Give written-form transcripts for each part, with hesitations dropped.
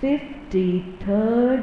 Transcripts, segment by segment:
53rd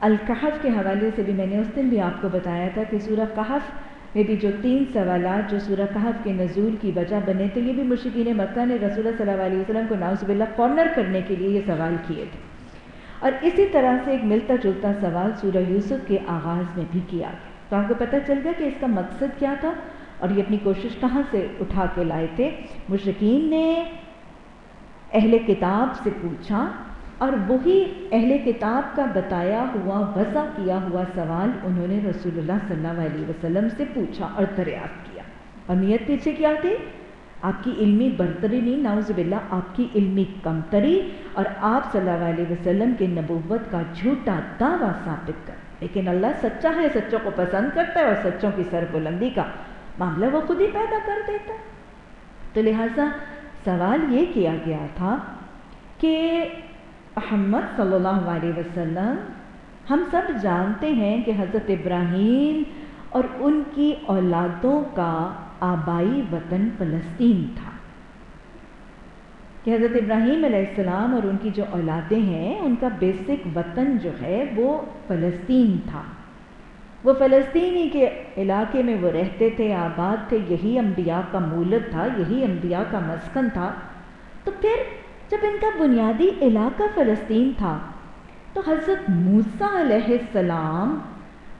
الکہف کے حوالے سے بھی میں نے اس دن بھی آپ کو بتایا تھا کہ سورہ کہف میں بھی جو 3 سوالات جو سورہ کہف کے نزول کی وجہ بنے تھے، یہ بھی مشرکین مکہ نے رسول اللہ صلی اللہ علیہ وسلم کو نعوذ باللہ کارنر کرنے کے لیے یہ سوال کیے تھے. اور اسی طرح سے ایک ملتا جلتا سوال سورہ یوسف کے آغاز میں بھی کیا گیا. تو آپ کو پتہ چل گیا کہ اس کا مقصد کیا تھا اور یہ اپنی کوشش کہاں سے اٹھا کے لائے تھے. مشرکین نے اہل کتاب سے پوچھا اور وہی اہل کتاب کا بتایا ہوا وضع کیا ہوا سوال انہوں نے رسول اللہ صلی اللہ علیہ وسلم سے پوچھا اور دریافت کیا. اور نیت پیچھے کیا تھی؟ آپ کی علمی برتری نہیں، نعوذ باللہ آپ کی علمی کمتری اور آپ صلی اللہ علیہ وسلم کے نبوت کا جھوٹا دعویٰ ثابت کر. لیکن اللہ سچا ہے، سچوں کو پسند کرتا ہے اور سچوں کی سربلندی کا معاملہ وہ خود ہی پیدا کر دیتا ہے. تو لہٰذا سوال یہ کیا گیا تھا کہ محمد صلی اللہ علیہ وسلم، ہم سب جانتے ہیں کہ حضرت ابراہیم اور ان کی اولادوں کا آبائی وطن فلسطین تھا، کہ حضرت ابراہیم علیہ السلام اور ان کی جو اولادیں ہیں ان کا بیسک وطن جو ہے وہ فلسطین تھا. وہ فلسطینی کے علاقے میں وہ رہتے تھے، آباد تھے، یہی انبیاء کا مولد تھا، یہی انبیاء کا مسکن تھا. تو پھر جب ان کا بنیادی علاقہ فلسطین تھا تو حضرت موسیٰ علیہ السلام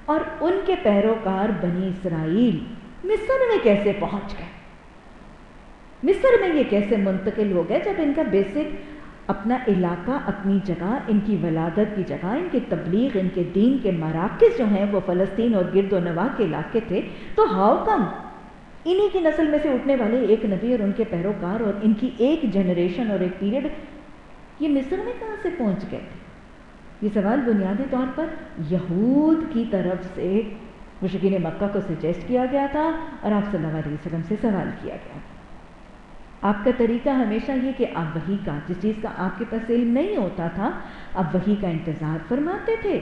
اور ان کے پیروکار بنی اسرائیل مصر میں کیسے پہنچ گئے؟ مصر میں یہ کیسے منتقل ہو گئے جب ان کا بیسک اپنا علاقہ، اپنی جگہ، ان کی ولادت کی جگہ، ان کی تبلیغ، ان کے دین کے مراکز جو ہیں وہ فلسطین اور گرد و نواح کے علاقے تھے؟ تو ہاؤ کم انہی کی نسل میں سے اٹھنے والے ایک نبی اور ان کے پیروکار اور ان کی ایک جنریشن اور ایک پیریڈ یہ مصر میں کہاں سے پہنچ گئے تھے؟ یہ سوال بنیادی طور پر یہود کی طرف سے مشرکین مکہ کو سجیسٹ کیا گیا تھا اور آپ صلی اللہ علیہ وسلم سے سوال کیا گیا. آپ کا طریقہ ہمیشہ یہ کہ آپ وحی کا، جس چیز کا آپ کے پاس علم نہیں ہوتا تھا، آپ وحی کا انتظار فرماتے تھے.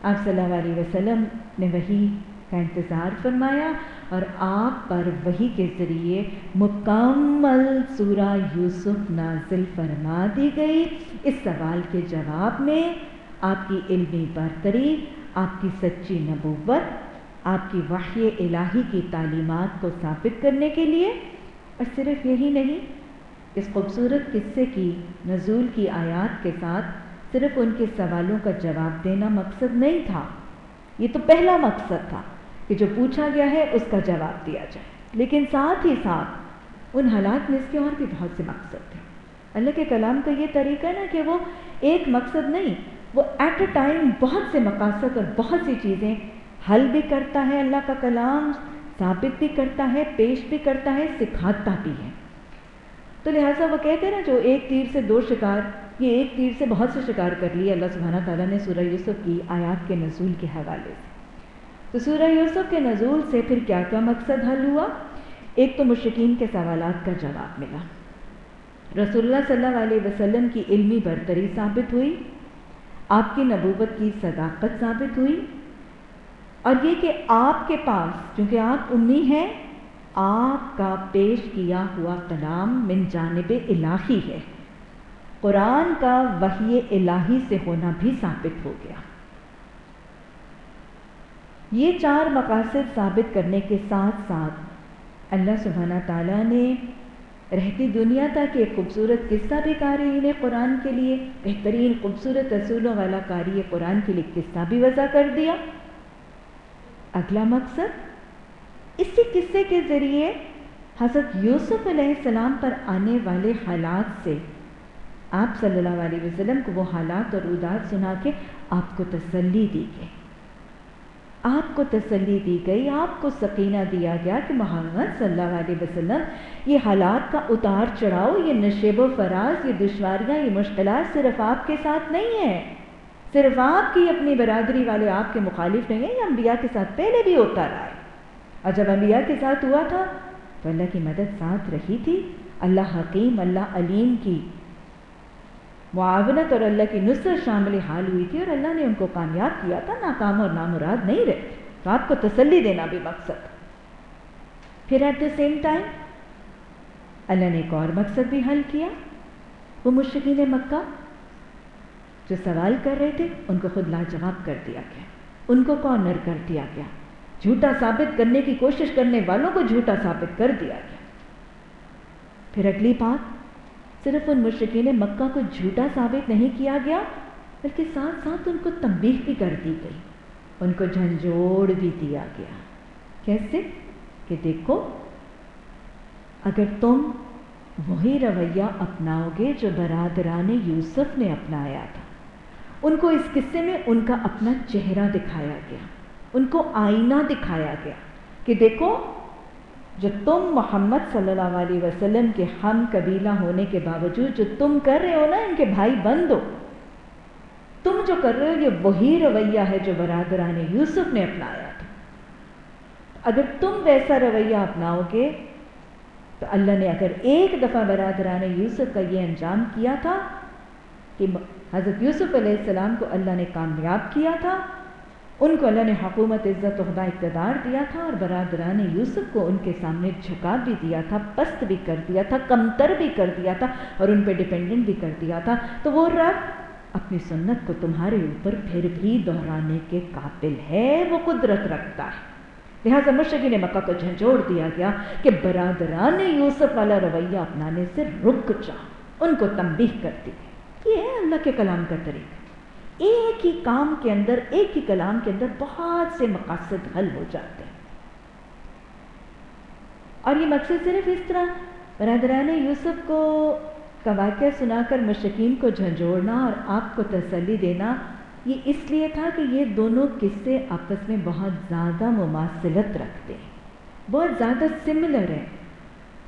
آپ صلی اللہ علیہ وسلم نے وحی کا انتظار فرمایا اور آپ پر وحی کے ذریعے مکمل سورہ یوسف نازل فرما دی گئی. اس سوال کے جواب میں آپ کی علمی برتری، آپ کی سچی نبوت، آپ کی وحی الہی کی تعلیمات کو ثابت کرنے کے لیے. اور صرف یہی نہیں، اس خوبصورت قصے کی نزول کی آیات کے ساتھ صرف ان کے سوالوں کا جواب دینا مقصد نہیں تھا. یہ تو پہلا مقصد تھا کہ جو پوچھا گیا ہے اس کا جواب دیا جائے، لیکن ساتھ ہی ساتھ ان حالات میں اس کے اور بھی بہت سے مقصد تھے. اللہ کے کلام کا یہ طریقہ ہے نا کہ وہ ایک مقصد نہیں، وہ ایٹ اے ٹائم بہت سے مقاصد اور بہت سی چیزیں حل بھی کرتا ہے. اللہ کا کلام ثابت بھی کرتا ہے، پیش بھی کرتا ہے، سکھاتا بھی ہے. تو لہٰذا وہ کہتے ہیں نا جو ایک تیر سے 2 شکار، یہ ایک تیر سے بہت سے شکار کر لیے اللہ سبحانہ تعالیٰ نے سورہ یوسف کی آیات کے نزول کے حوالے سے. تو سورہ یوسف کے نزول سے پھر کیا کیا مقصد حل ہوا؟ ایک تو مشرکین کے سوالات کا جواب ملا، رسول اللہ صلی اللہ علیہ وسلم کی علمی برتری ثابت ہوئی، آپ کی نبوت کی صداقت ثابت ہوئی، اور یہ کہ آپ کے پاس چونکہ آپ امی ہیں، آپ کا پیش کیا ہوا کلام من جانب الہی ہے، قرآن کا وحی الہی سے ہونا بھی ثابت ہو گیا. یہ 4 مقاصد ثابت کرنے کے ساتھ ساتھ اللہ سبحانہ تعالیٰ نے رہتی دنیا تک ایک خوبصورت قصہ بھی قارئین قرآن کے لیے، بہترین خوبصورت اصولوں والا قاری قرآن کے لیے قصہ بھی وضع کر دیا. اگلا مقصد، اسی قصے کے ذریعے حضرت یوسف علیہ السلام پر آنے والے حالات سے آپ صلی اللہ علیہ وسلم کو وہ حالات اور رودات سنا کے آپ کو تسلی دی گئی، آپ کو تسلی دی گئی، آپ کو سکینہ دیا گیا کہ محمد صلی اللہ علیہ وسلم یہ حالات کا اتار چڑھاؤ، یہ نشیب و فراز، یہ دشواریاں، یہ مشکلات صرف آپ کے ساتھ نہیں ہیں، صرف آپ کی اپنی برادری والے آپ کے مخالف نہیں ہیں، یہ انبیاء کے ساتھ پہلے بھی ہوتا رہا ہے. اور جب انبیاء کے ساتھ ہوا تھا تو اللہ کی مدد ساتھ رہی تھی، اللہ حکیم، اللہ علیم کی معاونت اور اللہ کی نصرت شامل حال ہوئی تھی اور اللہ نے ان کو کامیاب کیا تھا، ناکام اور نامراد نہیں رہے. تو آپ کو تسلی دینا بھی مقصد. پھر ایٹ دا سیم ٹائم اللہ نے ایک اور مقصد بھی حل کیا، وہ مشرکین مکہ جو سوال کر رہے تھے ان کو خود لاجواب کر دیا گیا، ان کو کارنر کر دیا گیا، جھوٹا ثابت کرنے کی کوشش کرنے والوں کو جھوٹا ثابت کر دیا گیا۔ پھر اگلی بات، صرف ان مشرکین مکہ کو جھوٹا ثابت نہیں کیا گیا بلکہ ساتھ ساتھ ان کو تنبیہ بھی کر دی گئی، ان کو جھنجھوڑ بھی دیا گیا۔ کیسے؟ کہ دیکھو اگر تم وہی رویہ اپناؤ گے جو برادران یوسف نے اپنایا تھا، ان کو اس قصے میں ان کا اپنا چہرہ دکھایا گیا، ان کو آئینہ دکھایا گیا کہ دیکھو جو تم محمد صلی اللہ علیہ وسلم کے ہم قبیلہ ہونے کے باوجود جو تم کر رہے ہو نا، ان کے بھائی بند ہو، تم جو کر رہے ہو یہ وہی رویہ ہے جو برادران یوسف نے اپنایا تھا۔ اگر تم ویسا رویہ اپناؤ گے تو اللہ نے اگر ایک دفعہ برادران یوسف کا یہ انجام کیا تھا کہ حضرت یوسف علیہ السلام کو اللہ نے کامیاب کیا تھا، ان کو اللہ نے حکومت، عزت، عہدہ، اقتدار دیا تھا، اور برادران یوسف کو ان کے سامنے جھکا بھی دیا تھا، پست بھی کر دیا تھا، کمتر بھی کر دیا تھا، اور ان پہ ڈیپینڈنٹ بھی کر دیا تھا، تو وہ رب اپنی سنت کو تمہارے اوپر پھر بھی دہرانے کے قابل ہے، وہ قدرت رکھتا ہے۔ لہٰذا مشرکین مکہ کو جھنجھوڑ دیا گیا کہ برادران یوسف والا رویہ اپنانے سے رک جاؤ، ان کو تنبیہ کر دی گئی۔ یہ ہے اللہ کے کلام کا طریقہ، ایک ہی کام کے اندر، ایک ہی کلام کے اندر بہت سے مقاصد حل ہو جاتے ہیں۔ اور یہ مقصد صرف اس طرح برادران یوسف کو کا واقعہ سنا کر مشرکین کو جھنجھوڑنا اور آپ کو تسلی دینا، یہ اس لیے تھا کہ یہ دونوں قصے آپس میں بہت زیادہ مماثلت رکھتے ہیں، بہت زیادہ سملر ہیں۔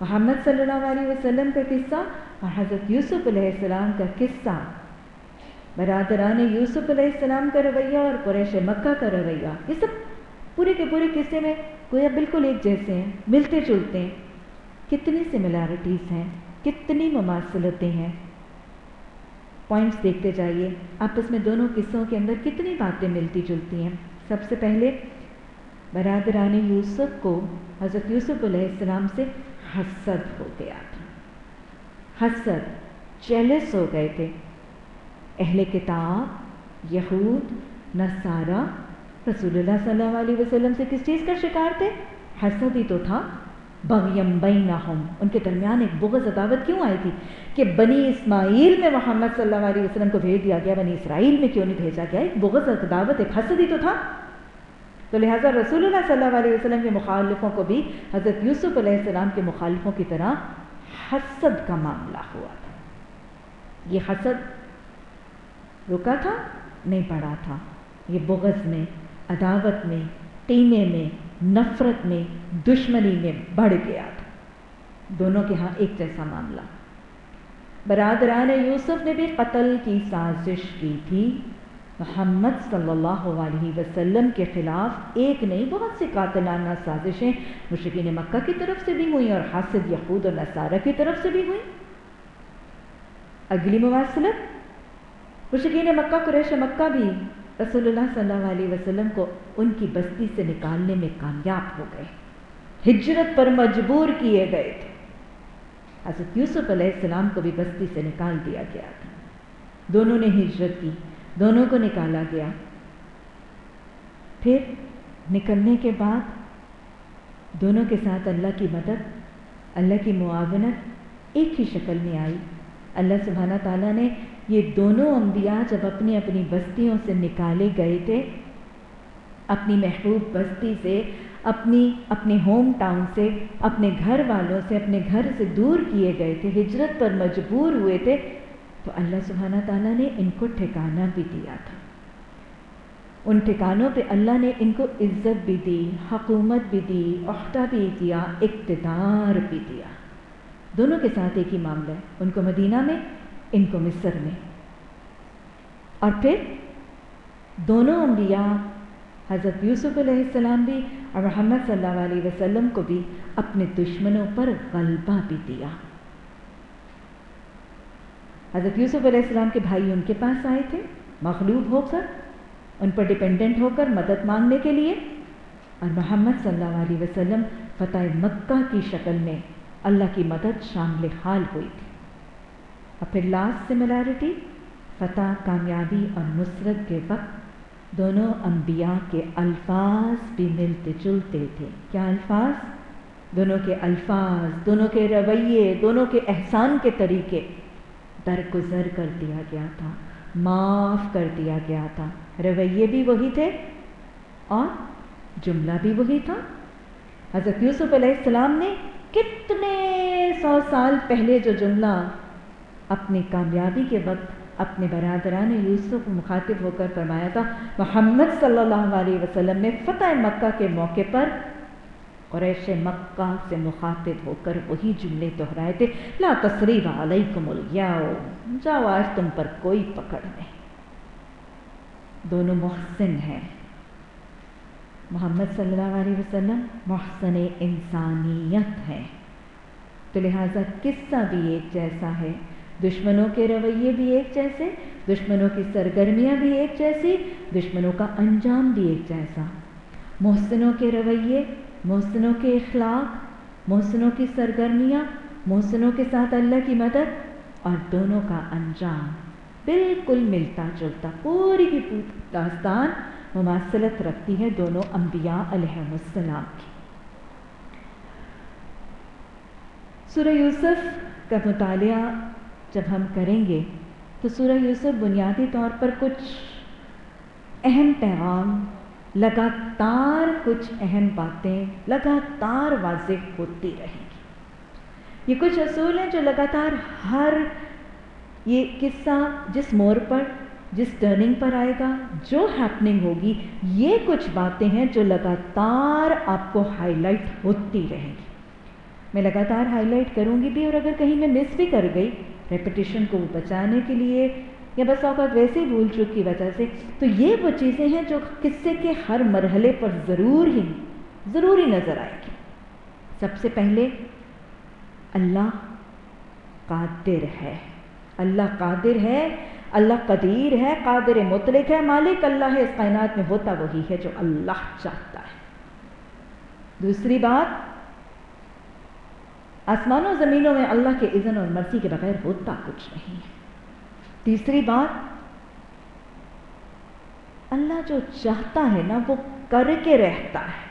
محمد صلی اللہ علیہ وسلم کا قصہ اور حضرت یوسف علیہ السلام کا قصہ، برادران یوسف علیہ السلام کا رویہ اور قریش مکہ کا رویہ، یہ سب پورے کے پورے قصے میں گویا بالکل ایک جیسے ہیں، ملتے جلتے ہیں۔ کتنی سملیرٹیز ہیں، کتنی مماثلتیں ہیں، پوائنٹس دیکھتے جائیے، آپس میں دونوں قصوں کے اندر کتنی باتیں ملتی جلتی ہیں۔ سب سے پہلے برادران یوسف کو حضرت یوسف علیہ السلام سے حسد ہو گیا تھا، حسد، جیلس ہو گئے تھے۔ اہل کتاب، یہود، نصارہ رسول اللہ صلی اللہ علیہ وسلم سے کس چیز کا شکار تھے؟ حسد ہی تو تھا۔ بغیم بینہم، ان کے درمیان ایک بغض عداوت کیوں آئی تھی کہ بنی اسماعیل میں محمد صلی اللہ علیہ وسلم کو بھیج دیا گیا، بنی اسرائیل میں کیوں نہیں بھیجا گیا؟ ایک بغض عداوت، ایک حسد ہی تو تھا۔ تو لہٰذا رسول اللہ صلی اللہ علیہ وسلم کے مخالفوں کو بھی حضرت یوسف علیہ السلام کے مخالفوں کی طرح حسد کا معاملہ ہوا تھا۔ یہ حسد رکا تھا؟ نہیں پڑا تھا، یہ بغض میں، عداوت میں، کینے میں، نفرت میں، دشمنی میں بڑھ گیا تھا۔ دونوں کے ہاں ایک جیسا معاملہ۔ برادران یوسف نے بھی قتل کی سازش کی تھی محمد صلی اللہ علیہ وسلم کے خلاف، ایک نہیں بہت سی قاتلانہ سازشیں مشرکین مکہ کی طرف سے بھی ہوئیں اور حاسد یہود اور نصارہ کی طرف سے بھی ہوئیں۔ اگلی مواصلت، مشرکین مکہ، قریش مکہ بھی رسول اللہ صلی اللہ علیہ وسلم کو ان کی بستی سے نکالنے میں کامیاب ہو گئے، ہجرت پر مجبور کیے گئے تھے۔ حضرت یوسف علیہ السلام کو بھی بستی سے نکال دیا گیا تھا، دونوں نے ہجرت کی، دونوں کو نکالا گیا۔ پھر نکلنے کے بعد دونوں کے ساتھ اللہ کی مدد، اللہ کی معاونت ایک ہی شکل میں آئی۔ اللہ سبحانہ تعالیٰ نے یہ دونوں انبیاء جب اپنی اپنی بستیوں سے نکالے گئے تھے، اپنی محبوب بستی سے، اپنے ہوم ٹاؤن سے، اپنے گھر والوں سے، اپنے گھر سے دور کیے گئے تھے، ہجرت پر مجبور ہوئے تھے، تو اللہ سبحانہ تعالیٰ نے ان کو ٹھکانہ بھی دیا تھا۔ ان ٹھکانوں پہ اللہ نے ان کو عزت بھی دی، حکومت بھی دی، عہدہ بھی دیا، اقتدار بھی دیا۔ دونوں کے ساتھ ایک ہی معاملہ ہے، ان کو مدینہ میں، ان کو مصر میں۔ اور پھر دونوں انبیاء، حضرت یوسف علیہ السلام بھی اور محمد صلی اللہ علیہ وسلم کو بھی اپنے دشمنوں پر غلبہ بھی دیا۔ حضرت یوسف علیہ السلام کے بھائی ان کے پاس آئے تھے مغلوب ہو کر، ان پر ڈیپینڈنٹ ہو کر مدد مانگنے کے لیے، اور محمد صلی اللہ علیہ وسلم فتح مکہ کی شکل میں اللہ کی مدد شامل حال ہوئی تھی۔ اور پھر لاسٹ سملیرٹی، فتح، کامیابی اور نصرت کے وقت دونوں انبیاء کے الفاظ بھی ملتے جلتے تھے۔ کیا الفاظ؟ دونوں کے الفاظ، دونوں کے رویے، دونوں کے احسان کے طریقے درگزر کر دیا گیا تھا، معاف کر دیا گیا تھا۔ رویے بھی وہی تھے اور جملہ بھی وہی تھا۔ حضرت یوسف علیہ السلام نے کتنے 100 سال پہلے جو جملہ اپنی کامیابی کے وقت اپنے برادران یوسف کو مخاطب ہو کر فرمایا تھا، محمد صلی اللہ علیہ وسلم نے فتح مکہ کے موقع پر قریش مکہ سے مخاطب ہو کر وہی جملے دہرائے تھے، لا تثریب علیکم الیوم، جاؤ آج تم پر کوئی پکڑ نہیں۔ دونوں محسن ہیں۔ محمد صلی اللہ علیہ وسلم محسن انسانیت ہیں، تو لہٰذا قصہ بھی ایک جیسا ہے، دشمنوں کے رویے بھی ایک جیسے، دشمنوں کی سرگرمیاں بھی ایک جیسی، دشمنوں کا انجام بھی ایک جیسا۔ محسنوں کے رویے، محسنوں کے اخلاق، محسنوں کی سرگرمیاں، محسنوں کے ساتھ اللہ کی مدد، اور دونوں کا انجام بالکل ملتا جلتا۔ پوری کی پوری داستان مماثلت رکھتی ہے دونوں انبیاء علیہ السلام کی۔ سورہ یوسف کا مطالعہ جب ہم کریں گے تو سورہ یوسف بنیادی طور پر کچھ اہم پیغام، لگاتار کچھ اہم باتیں لگاتار واضح ہوتی رہیں گی۔ یہ کچھ اصول ہیں جو لگاتار ہر یہ قصہ جس موڑ پر، جس ٹرننگ پر آئے گا، جو ہیپننگ ہوگی، یہ کچھ باتیں ہیں جو لگاتار آپ کو ہائی لائٹ ہوتی رہیں گی۔ میں لگاتار ہائی لائٹ کروں گی بھی، اور اگر کہیں میں مس بھی کر گئی ریپیٹیشن کو بچانے کے لیے یا بس اوقات ویسے ہی بھول چوک کی وجہ سے، تو یہ وہ چیزیں ہیں جو قصے کے ہر مرحلے پر ضروری نظر آئے گی۔ سب سے پہلے اللہ قادر ہے، اللہ قادر ہے، اللہ قدیر ہے، قادر مطلق ہے، مالک اللہ ہے، اس کائنات میں ہوتا وہی ہے جو اللہ چاہتا ہے۔ دوسری بات، آسمانوں زمینوں میں اللہ کے اذن اور مرضی کے بغیر ہوتا کچھ نہیں ہے۔ تیسری بات، اللہ جو چاہتا ہے نا وہ کر کے رہتا ہے۔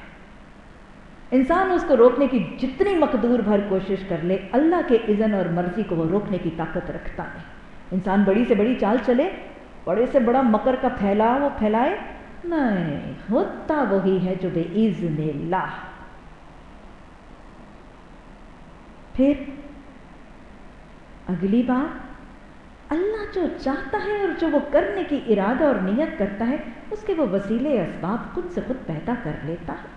انسان اس کو روکنے کی جتنی مقدور بھر کوشش کر لے، اللہ کے اذن اور مرضی کو وہ روکنے کی طاقت رکھتا ہے۔ انسان بڑی سے بڑی چال چلے، بڑے سے بڑا مکر کا پھیلاؤ وہ پھیلائے، نہیں، ہوتا وہی ہے جو بے اذن اللہ۔ پھر اگلی بات، اللہ جو چاہتا ہے اور جو وہ کرنے کی ارادہ اور نیت کرتا ہے، اس کے وہ وسیلے اسباب خود سے خود پیدا کر لیتا ہے۔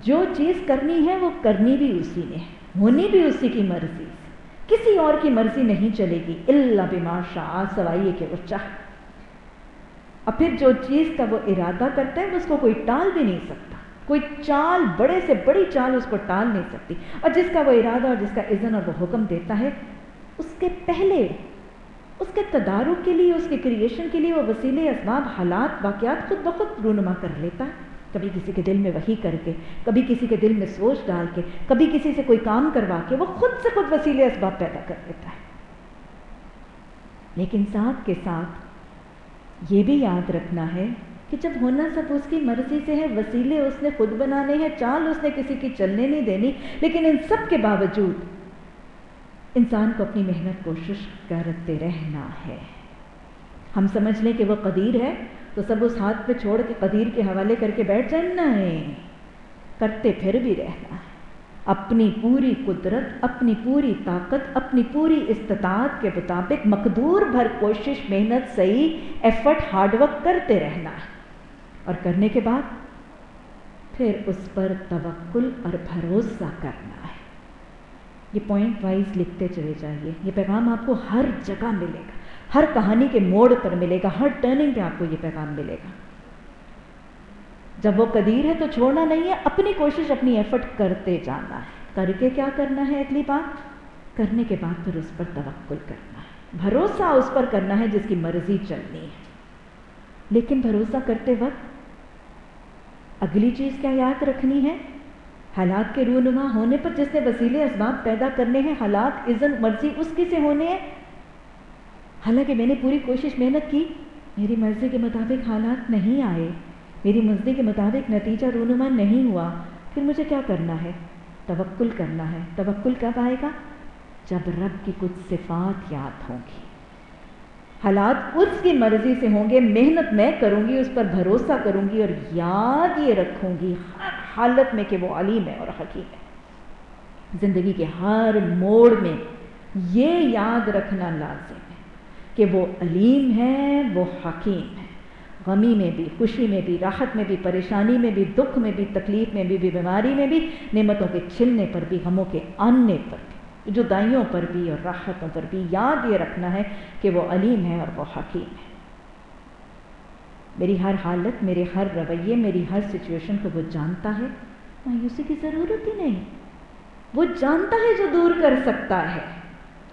جو چیز کرنی ہے وہ کرنی بھی اسی نے ہے، ہونی بھی اسی کی مرضی سے، کسی اور کی مرضی نہیں چلے گی، الا بما شاء، سوائے کہ وہ چاہے۔ اور پھر جو چیز کا وہ ارادہ کرتا ہے اس کو کوئی ٹال بھی نہیں سکتا، کوئی چال، بڑے سے بڑی چال اس کو ٹال نہیں سکتی۔ اور جس کا وہ ارادہ اور جس کا اذن اور وہ حکم دیتا ہے، اس کے پہلے اس کے تدارک کے لیے، اس کے کریشن کے لیے وہ وسیلے اسباب، حالات، واقعات خود بخود رونما کر لیتا ہے۔ کبھی کسی کے دل میں وحی کر کے، کبھی کسی کے دل میں سوچ ڈال کے، کبھی کسی سے کوئی کام کروا کے، وہ خود سے خود وسیلے اسباب پیدا کر لیتا ہے۔ لیکن ساتھ کے ساتھ یہ بھی یاد رکھنا ہے کہ جب ہونا سب اس کی مرضی سے ہے، وسیلے اس نے خود بنانے ہیں، چال اس نے کسی کی چلنے نہیں دینی، لیکن ان سب کے باوجود انسان کو اپنی محنت کوشش کرتے رہنا ہے۔ ہم سمجھ لیں کہ وہ قدیر ہے تو سب اس ہاتھ پہ چھوڑ کے قدیر کے حوالے کر کے بیٹھ جائیں، نہیں، کرتے پھر بھی رہنا ہے۔ اپنی پوری قدرت، اپنی پوری طاقت، اپنی پوری استطاعت کے مطابق مقدور بھر کوشش، محنت، صحیح ایفرٹ، ہارڈ ورک کرتے رہنا ہے، اور کرنے کے بعد پھر اس پر توکل اور بھروسہ کرنا ہے۔ یہ پوائنٹ وائز لکھتے چلے جائیے، یہ پیغام آپ کو ہر جگہ ملے گا، ہر کہانی کے موڑ پر ملے گا، ہر ٹرننگ پہ آپ کو یہ پیغام ملے گا۔ جب وہ قدیر ہے تو چھوڑنا نہیں ہے، اپنی کوشش، اپنی ایفرٹ کرتے جانا ہے۔ کر کے کیا کرنا ہے؟ اگلی بات، کرنے کے بعد پھر اس پر توکل کرنا ہے، بھروسہ اس پر کرنا ہے جس کی مرضی چلنی ہے۔ لیکن بھروسہ کرتے وقت اگلی چیز کیا یاد رکھنی ہے؟ حالات کے رونما ہونے پر جس نے وسیلے اسباب پیدا کرنے ہیں، حالات، اذن، مرضی اس کی سے ہونے ہیں، حالانکہ میں نے پوری کوشش محنت کی، میری مرضی کے مطابق حالات نہیں آئے، میری مرضی کے مطابق نتیجہ رونما نہیں ہوا، پھر مجھے کیا کرنا ہے؟ توکل کرنا ہے۔ توکل کب آئے گا؟ جب رب کی کچھ صفات یاد ہوں گی، حالات اس کی مرضی سے ہوں گے، محنت میں کروں گی، اس پر بھروسہ کروں گی اور یاد یہ رکھوں گی ہر حالت میں کہ وہ علیم ہے اور حکیم ہے۔ زندگی کے ہر موڑ میں یہ یاد رکھنا لازم ہے کہ وہ علیم ہے، وہ حکیم ہے۔ غمی میں بھی، خوشی میں بھی، راحت میں بھی، پریشانی میں بھی، دکھ میں بھی، تکلیف میں بھی، بیماری میں بھی، نعمتوں کے چھلنے پر بھی، غموں کے آنے پر بھی، جدائیوں پر بھی اور راحتوں پر بھی یاد یہ رکھنا ہے کہ وہ علیم ہے اور وہ حکیم ہے۔ میری ہر حالت، میرے ہر رویے، میری ہر سچویشن کو وہ جانتا ہے، مایوسی کی ضرورت ہی نہیں۔ وہ جانتا ہے جو دور کر سکتا ہے،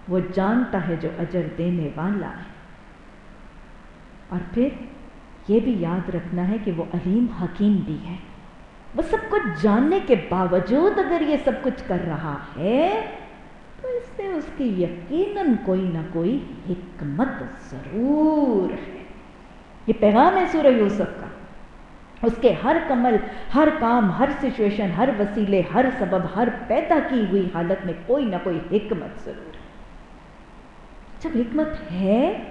وہ جانتا ہے جو اجر دینے والا ہے۔ اور پھر یہ بھی یاد رکھنا ہے کہ وہ علیم حکیم بھی ہے۔ وہ سب کچھ جاننے کے باوجود اگر یہ سب کچھ کر رہا ہے تو اس میں اس کی یقیناً کوئی نہ کوئی حکمت ضرور ہے۔ یہ پیغام ہے سورہ یوسف کا۔ اس کے ہر عمل، ہر کام، ہر سچویشن، ہر وسیلے، ہر سبب، ہر پیدا کی ہوئی حالت میں کوئی نہ کوئی حکمت ضرور ہے۔ جب حکمت ہے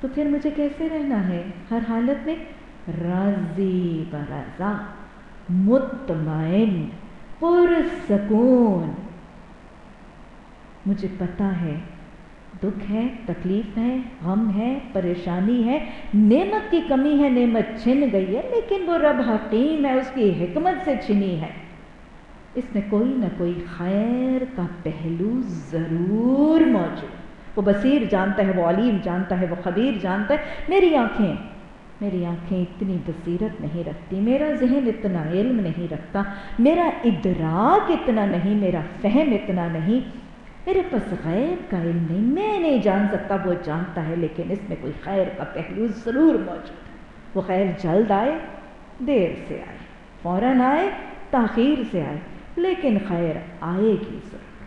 تو پھر مجھے کیسے رہنا ہے؟ ہر حالت میں راضی برضا، مطمئن، پرسکون۔ مجھے پتا ہے دکھ ہے، تکلیف ہے، غم ہے، پریشانی ہے، نعمت کی کمی ہے، نعمت چھن گئی ہے، لیکن وہ رب حکیم ہے، اس کی حکمت سے چھنی ہے۔ اس میں کوئی نہ کوئی خیر کا پہلو ضرور موجود ہے۔ وہ بصیر جانتا ہے، وہ علیم جانتا ہے، وہ خبیر جانتا ہے۔ میری آنکھیں اتنی بصیرت نہیں رکھتی، میرا ذہن اتنا علم نہیں رکھتا، میرا ادراک اتنا نہیں، میرا فہم اتنا نہیں، میرے پاس غیب کا علم نہیں، میں نہیں جان سکتا، وہ جانتا ہے۔ لیکن اس میں کوئی خیر کا پہلو ضرور موجود ہے۔ وہ خیر جلد آئے، دیر سے آئے، فوراً آئے، تاخیر سے آئے، لیکن خیر آئے گی ضرور۔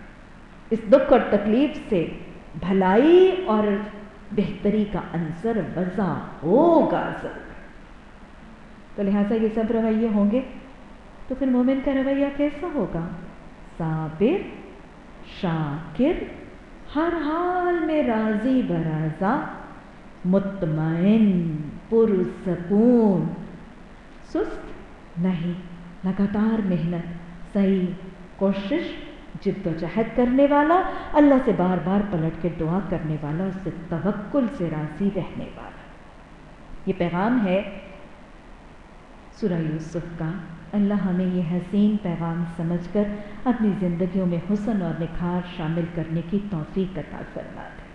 اس دکھ اور تکلیف سے بھلائی اور بہتری کا عنصر وضع ہوگا ضرور۔ تو لہٰذا یہ سب رویے ہوں گے تو پھر مومن کا رویہ کیسا ہوگا؟ صابر، شاکر، ہر حال میں راضی برضا، مطمئن، پرسکون، سست نہیں، لگاتار محنت، صحیح کوشش، جد و جہد کرنے والا، اللہ سے بار بار پلٹ کے دعا کرنے والا، اس سے توکل سے راضی رہنے والا۔ یہ پیغام ہے سورہ یوسف کا۔ اللہ ہمیں یہ حسین پیغام سمجھ کر اپنی زندگیوں میں حسن اور نکھار شامل کرنے کی توفیق عطا فرما دے۔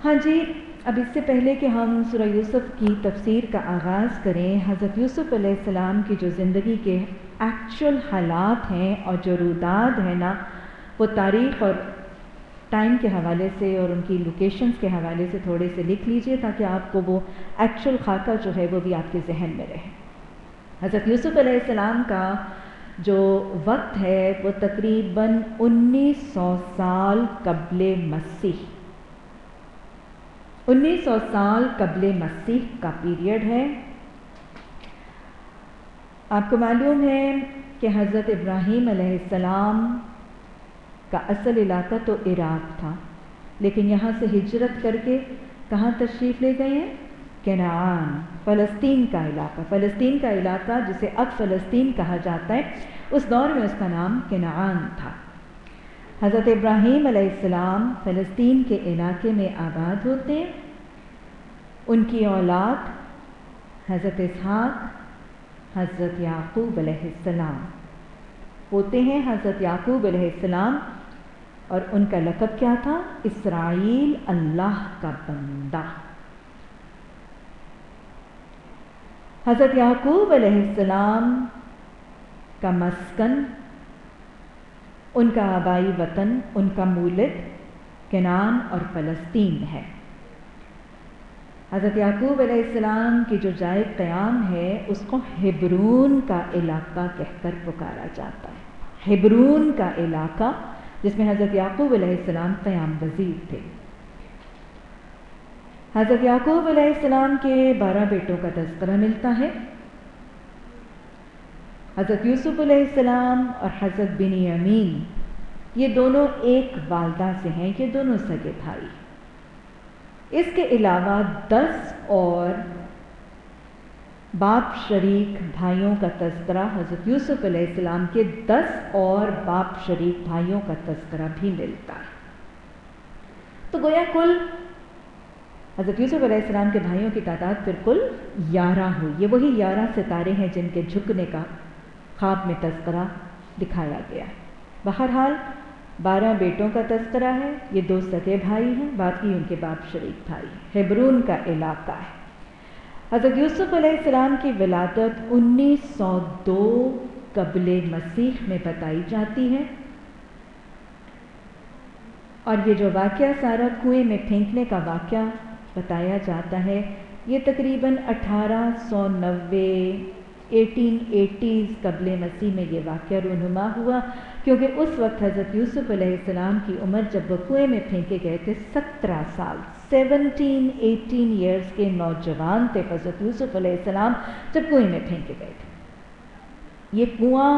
ہاں جی، اب اس سے پہلے کہ ہم سورہ یوسف کی تفسیر کا آغاز کریں، حضرت یوسف علیہ السلام کی جو زندگی کے ایکچول حالات ہیں اور جو روداد ہیں نا، وہ تاریخ اور ٹائم کے حوالے سے اور ان کی لوکیشنز کے حوالے سے تھوڑے سے لکھ لیجئے تاکہ آپ کو وہ ایکچول خاکہ جو ہے وہ بھی آپ کے ذہن میں رہے۔ حضرت یوسف علیہ السلام کا جو وقت ہے وہ تقریباً 1900 سال قبل مسیح، 1900 سال قبل مسیح کا پیریڈ ہے۔ آپ کو معلوم ہے کہ حضرت ابراہیم علیہ السلام کا اصل علاقہ تو عراق تھا، لیکن یہاں سے ہجرت کر کے کہاں تشریف لے گئے ہیں؟ کنعان، فلسطین کا علاقہ۔ فلسطین کا علاقہ جسے اب فلسطین کہا جاتا ہے، اس دور میں اس کا نام کنعان تھا۔ حضرت ابراہیم علیہ السلام فلسطین کے علاقے میں آباد ہوتے ہیں۔ ان کی اولاد حضرت اسحاق، حضرت یعقوب علیہ السلام ہوتے ہیں۔ حضرت یعقوب علیہ السلام اور ان کا لقب کیا تھا؟ اسرائیل، اللہ کا بندہ۔ حضرت یعقوب علیہ السلام کا مسکن، ان کا آبائی وطن، ان کا مولد کنعان اور فلسطین ہے۔ حضرت یعقوب علیہ السلام کی جو جائے قیام ہے اس کو ہبرون کا علاقہ کہہ کر پکارا جاتا ہے۔ ہبرون کا علاقہ جس میں حضرت یعقوب علیہ السلام قیام پذیر تھے۔ حضرت یعقوب علیہ السلام کے 12 بیٹوں کا تذکرہ ملتا ہے۔ حضرت یوسف علیہ السلام اور حضرت بنیامین یہ دونوں ایک والدہ سے ہیں، یہ دونوں سگے بھائی۔ اس کے علاوہ 10 اور باپ شریک بھائیوں کا تذکرہ، حضرت یوسف علیہ السلام کے 10 اور باپ شریک بھائیوں کا تذکرہ بھی ملتا ہے۔ تو گویا کل حضرت یوسف علیہ السلام کے بھائیوں کی تعداد پھر کل 11 ہوئی۔ یہ وہی 11 ستارے ہیں جن کے جھکنے کا خواب میں تذکرہ دکھایا گیا ہے۔ بہرحال 12 بیٹوں کا تذکرہ ہے، یہ 2 سگے بھائی ہیں، باقی ان کے باپ شریک بھائی ہیں۔ ہیبرون کا علاقہ ہے۔ حضرت یوسف علیہ السلام کی ولادت 1902 قبل مسیح میں بتائی جاتی ہے، اور یہ جو واقعہ سارا کنویں میں پھینکنے کا واقعہ بتایا جاتا ہے، یہ تقریباً 1890 1880 قبل مسیح میں یہ واقعہ رونما ہوا، کیونکہ اس وقت حضرت یوسف علیہ السلام کی عمر جب وہ کنویں میں پھینکے گئے تھے 17 سال، 18 ایئرز کے نوجوان تھے حضرت یوسف علیہ السلام جب کنویں میں پھینکے گئے تھے۔ یہ کنواں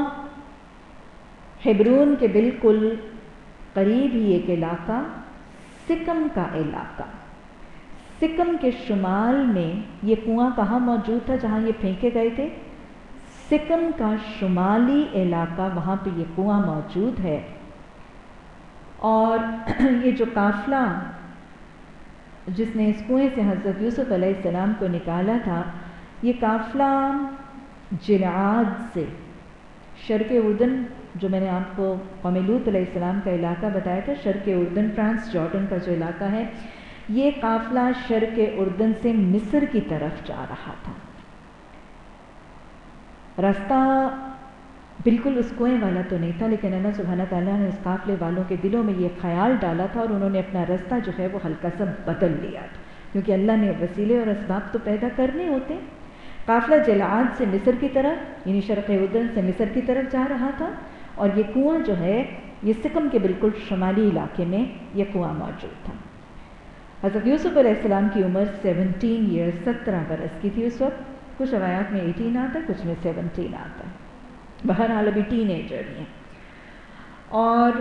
ہیبرون کے بالکل قریب ہی ایک علاقہ سکم کا علاقہ، سکم کے شمال میں یہ کنواں کہاں موجود تھا جہاں یہ پھینکے گئے تھے؟ سکم کا شمالی علاقہ، وہاں پہ یہ کنواں موجود ہے۔ اور یہ جو قافلہ جس نے اس کنویں سے حضرت یوسف علیہ السلام کو نکالا تھا، یہ قافلہ جلعاد سے شرق اردن، جو میں نے آپ کو قوم لوط علیہ السلام کا علاقہ بتایا تھا، شرق اردن ٹرانس جارڈن کا جو علاقہ ہے، یہ قافلہ شرق اردن سے مصر کی طرف جا رہا تھا۔ راستہ بالکل اس کنویں والا تو نہیں تھا، لیکن اللہ سبحانہ تعالیٰ نے اس قافلے والوں کے دلوں میں یہ خیال ڈالا تھا اور انہوں نے اپنا راستہ جو ہے وہ ہلکا سا بدل لیا تھا، کیونکہ اللہ نے وسیلے اور اسباب تو پیدا کرنے ہوتے ہیں۔ قافلہ جلعاد سے مصر کی طرف، یعنی شرق اردن سے مصر کی طرف جا رہا تھا، اور یہ کنواں جو ہے یہ سکم کے بالکل شمالی علاقے میں یہ کنواں موجود تھا۔ حضرت یوسف علیہ السلام کی عمر 17 ایئرز 17 برس کی تھی اس وقت، کچھ روایات میں 18 آتا ہے، کچھ میں 17 آتا ہے، بہرحال ابھی ٹین ایجر ہیں۔ اور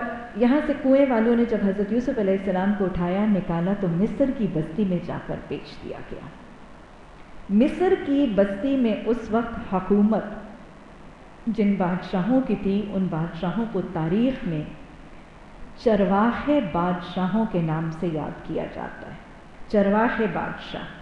یہاں سے کنویں والوں نے جب حضرت یوسف علیہ السلام کو اٹھایا نکالا تو مصر کی بستی میں جا کر بیچ دیا گیا۔ مصر کی بستی میں اس وقت حکومت جن بادشاہوں کی تھی، ان بادشاہوں کو تاریخ میں چرواہے بادشاہوں کے نام سے یاد کیا جاتا ہے۔ چرواہے بادشاہ،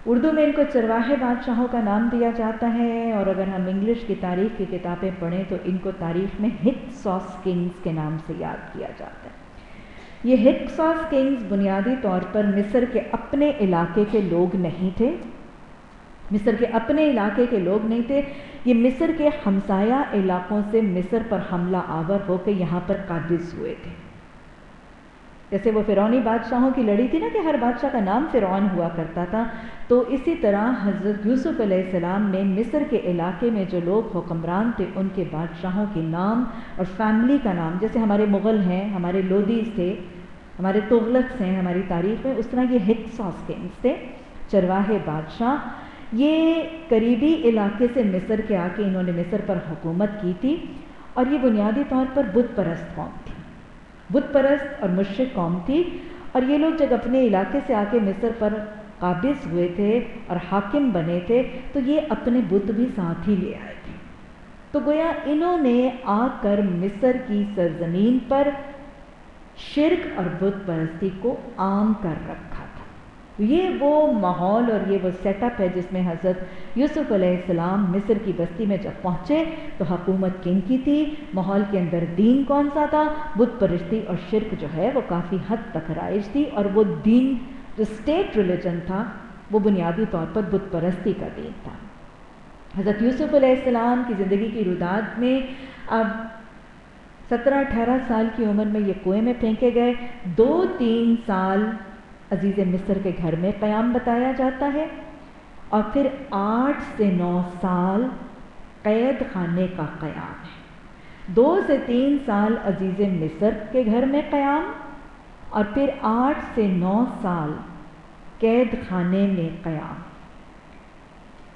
اردو میں ان کو چرواہے بادشاہوں کا نام دیا جاتا ہے، اور اگر ہم انگلش کی تاریخ کی کتابیں پڑھیں تو ان کو تاریخ میں ہکسوس کنگز کے نام سے یاد کیا جاتا ہے۔ یہ ہکسوس کنگز بنیادی طور پر مصر کے اپنے علاقے کے لوگ نہیں تھے، مصر کے اپنے علاقے کے لوگ نہیں تھے، یہ مصر کے ہمسایہ علاقوں سے مصر پر حملہ آور ہو کے یہاں پر قابض ہوئے تھے۔ جیسے وہ فرعونی بادشاہوں کی لڑی تھی نا کہ ہر بادشاہ کا نام فرعون ہوا کرتا تھا، تو اسی طرح حضرت یوسف علیہ السلام نے مصر کے علاقے میں جو لوگ حکمران تھے ان کے بادشاہوں کے نام اور فیملی کا نام، جیسے ہمارے مغل ہیں، ہمارے لودھیز تھے، ہمارے تغلق ہیں ہماری تاریخ میں، اس طرح یہ ہکسوس کنگز تھے، چرواہے بادشاہ۔ یہ قریبی علاقے سے مصر کے آ کے انہوں نے مصر پر حکومت کی تھی، اور یہ بنیادی طور پر بت پرست قوم تھی، بت پرست اور مشرک قوم تھی، اور یہ لوگ جب اپنے علاقے سے آ کے مصر پر قابض ہوئے تھے اور حاکم بنے تھے تو یہ اپنے بت بھی ساتھ ہی لے آئے تھے۔ تو گویا انہوں نے آ کر مصر کی سرزمین پر شرک اور بت پرستی کو عام کر رکھا تھا۔ یہ وہ ماحول اور یہ وہ سیٹ اپ ہے جس میں حضرت یوسف علیہ السلام مصر کی بستی میں جب پہنچے تو حکومت کن کی تھی، ماحول کے اندر دین کون سا تھا؟ بت پرستی اور شرک جو ہے وہ کافی حد تک رائج تھی، اور وہ دین جو اسٹیٹ ریلیجن تھا وہ بنیادی طور پر بت پرستی کا دین تھا۔ حضرت یوسف علیہ السلام کی زندگی کی روداد میں اب 17-18 سال کی عمر میں یہ کنویں میں پھینکے گئے، 2-3 سال عزیز مصر کے گھر میں قیام بتایا جاتا ہے، اور پھر 8 سے 9 سال قید خانے کا قیام ہے۔ 2 سے 3 سال عزیز مصر کے گھر میں قیام، اور پھر 8 سے 9 سال قید خانے میں قیام.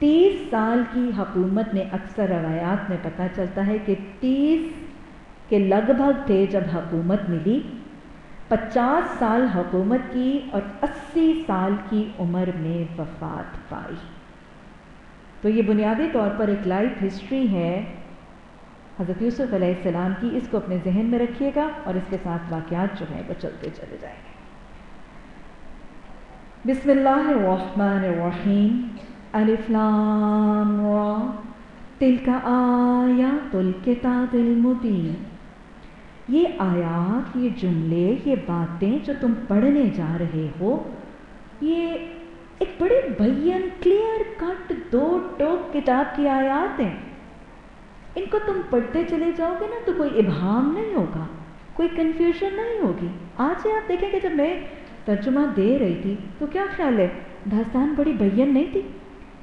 30 سال کی حکومت میں اکثر روایات میں پتہ چلتا ہے کہ 30 کے لگ بھگ تھے جب حکومت ملی. 50 سال حکومت کی اور 80 سال کی عمر میں وفات پائی. تو یہ بنیادی طور پر ایک لائف ہسٹری ہے حضرت یوسف علیہ السلام کی. اس کو اپنے ذہن میں رکھیے گا اور اس کے ساتھ واقعات جو ہیں وہ چلتے چلے جائیں گے. بسم اللہ الرحمن الرحیم. الف لام را تلک آیات الکتاب المبین. یہ آیات، یہ جملے، یہ باتیں جو تم پڑھنے جا رہے ہو، یہ ایک بڑے بین کلیئر کٹ 2 ٹوک کتاب کی آیات ہیں. ان کو تم پڑھتے چلے جاؤ گے نا تو کوئی ابہام نہیں ہوگا، کوئی کنفیوژن نہیں ہوگی. آج سے آپ دیکھیں کہ جب میں ترجمہ دے رہی تھی تو کیا خیال ہے، داستان بڑی بین نہیں تھی،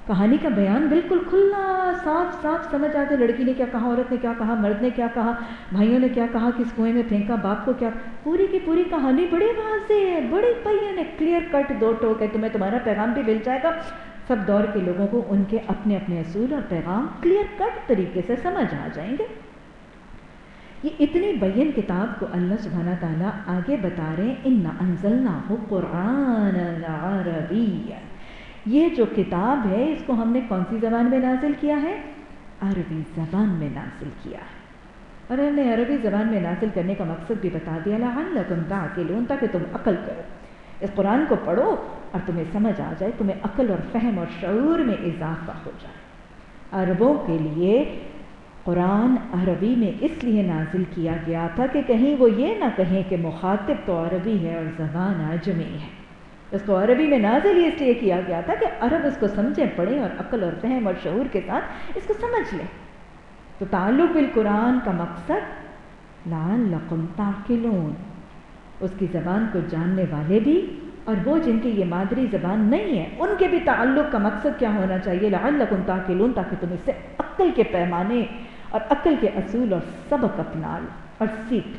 کہانی کا بیان بالکل کھلا صاف صاف سمجھ آتے. لڑکی نے کیا کہا، عورت نے کیا کہا، مرد نے کیا کہا، بھائیوں نے کیا کہا، کس کنویں میں پھینکا، باپ کو کیا، پوری کی پوری کہانی بڑی واضح ہے، بڑی بین ہے، کلیئر کٹ 2 ٹوک ہے. تمہیں تمہارا پیغام بھی مل جائے گا. سب دور کے لوگوں کو ان کے اپنے اپنے اصول اور پیغام کلیئر کٹ طریقے سے سمجھ آ جائیں گے. یہ اتنی بین کتاب کو اللہ سبحانہ تعالیٰ آگے بتا رہے ہیں اِنَّا أَنزَلْنَاهُ قُرْآنًا عَرَبِيًّا. یہ جو کتاب ہے اس کو ہم نے کون سی زبان میں نازل کیا ہے؟ عربی زبان میں نازل کیا ہے. اور ہم نے عربی زبان میں نازل کرنے کا مقصد بھی بتا دیا، لعلکم تعقلون، تاکہ تم عقل کرو. اس قرآن کو پڑھو اور تمہیں سمجھ آ جائے، تمہیں عقل اور فہم اور شعور میں اضافہ ہو جائے. عربوں کے لیے قرآن عربی میں اس لیے نازل کیا گیا تھا کہ کہیں وہ یہ نہ کہیں کہ مخاطب تو عربی ہے اور زبان اعجمی ہے. اس کو عربی میں نازل اس لیے کیا گیا تھا کہ عرب اس کو سمجھیں، پڑھیں اور عقل اور فہم اور شعور کے ساتھ اس کو سمجھ لیں. تو تعلق بالقرآن کا مقصد لعلکم تعقلون، اس کی زبان کو جاننے والے بھی اور وہ جن کی یہ مادری زبان نہیں ہے ان کے بھی تعلق کا مقصد کیا ہونا چاہیے؟ لعلکم تعقلون، تاکہ تم اس سے عقل کے پیمانے اور عقل کے اصول اور سبق اپنا لو اور سیکھ.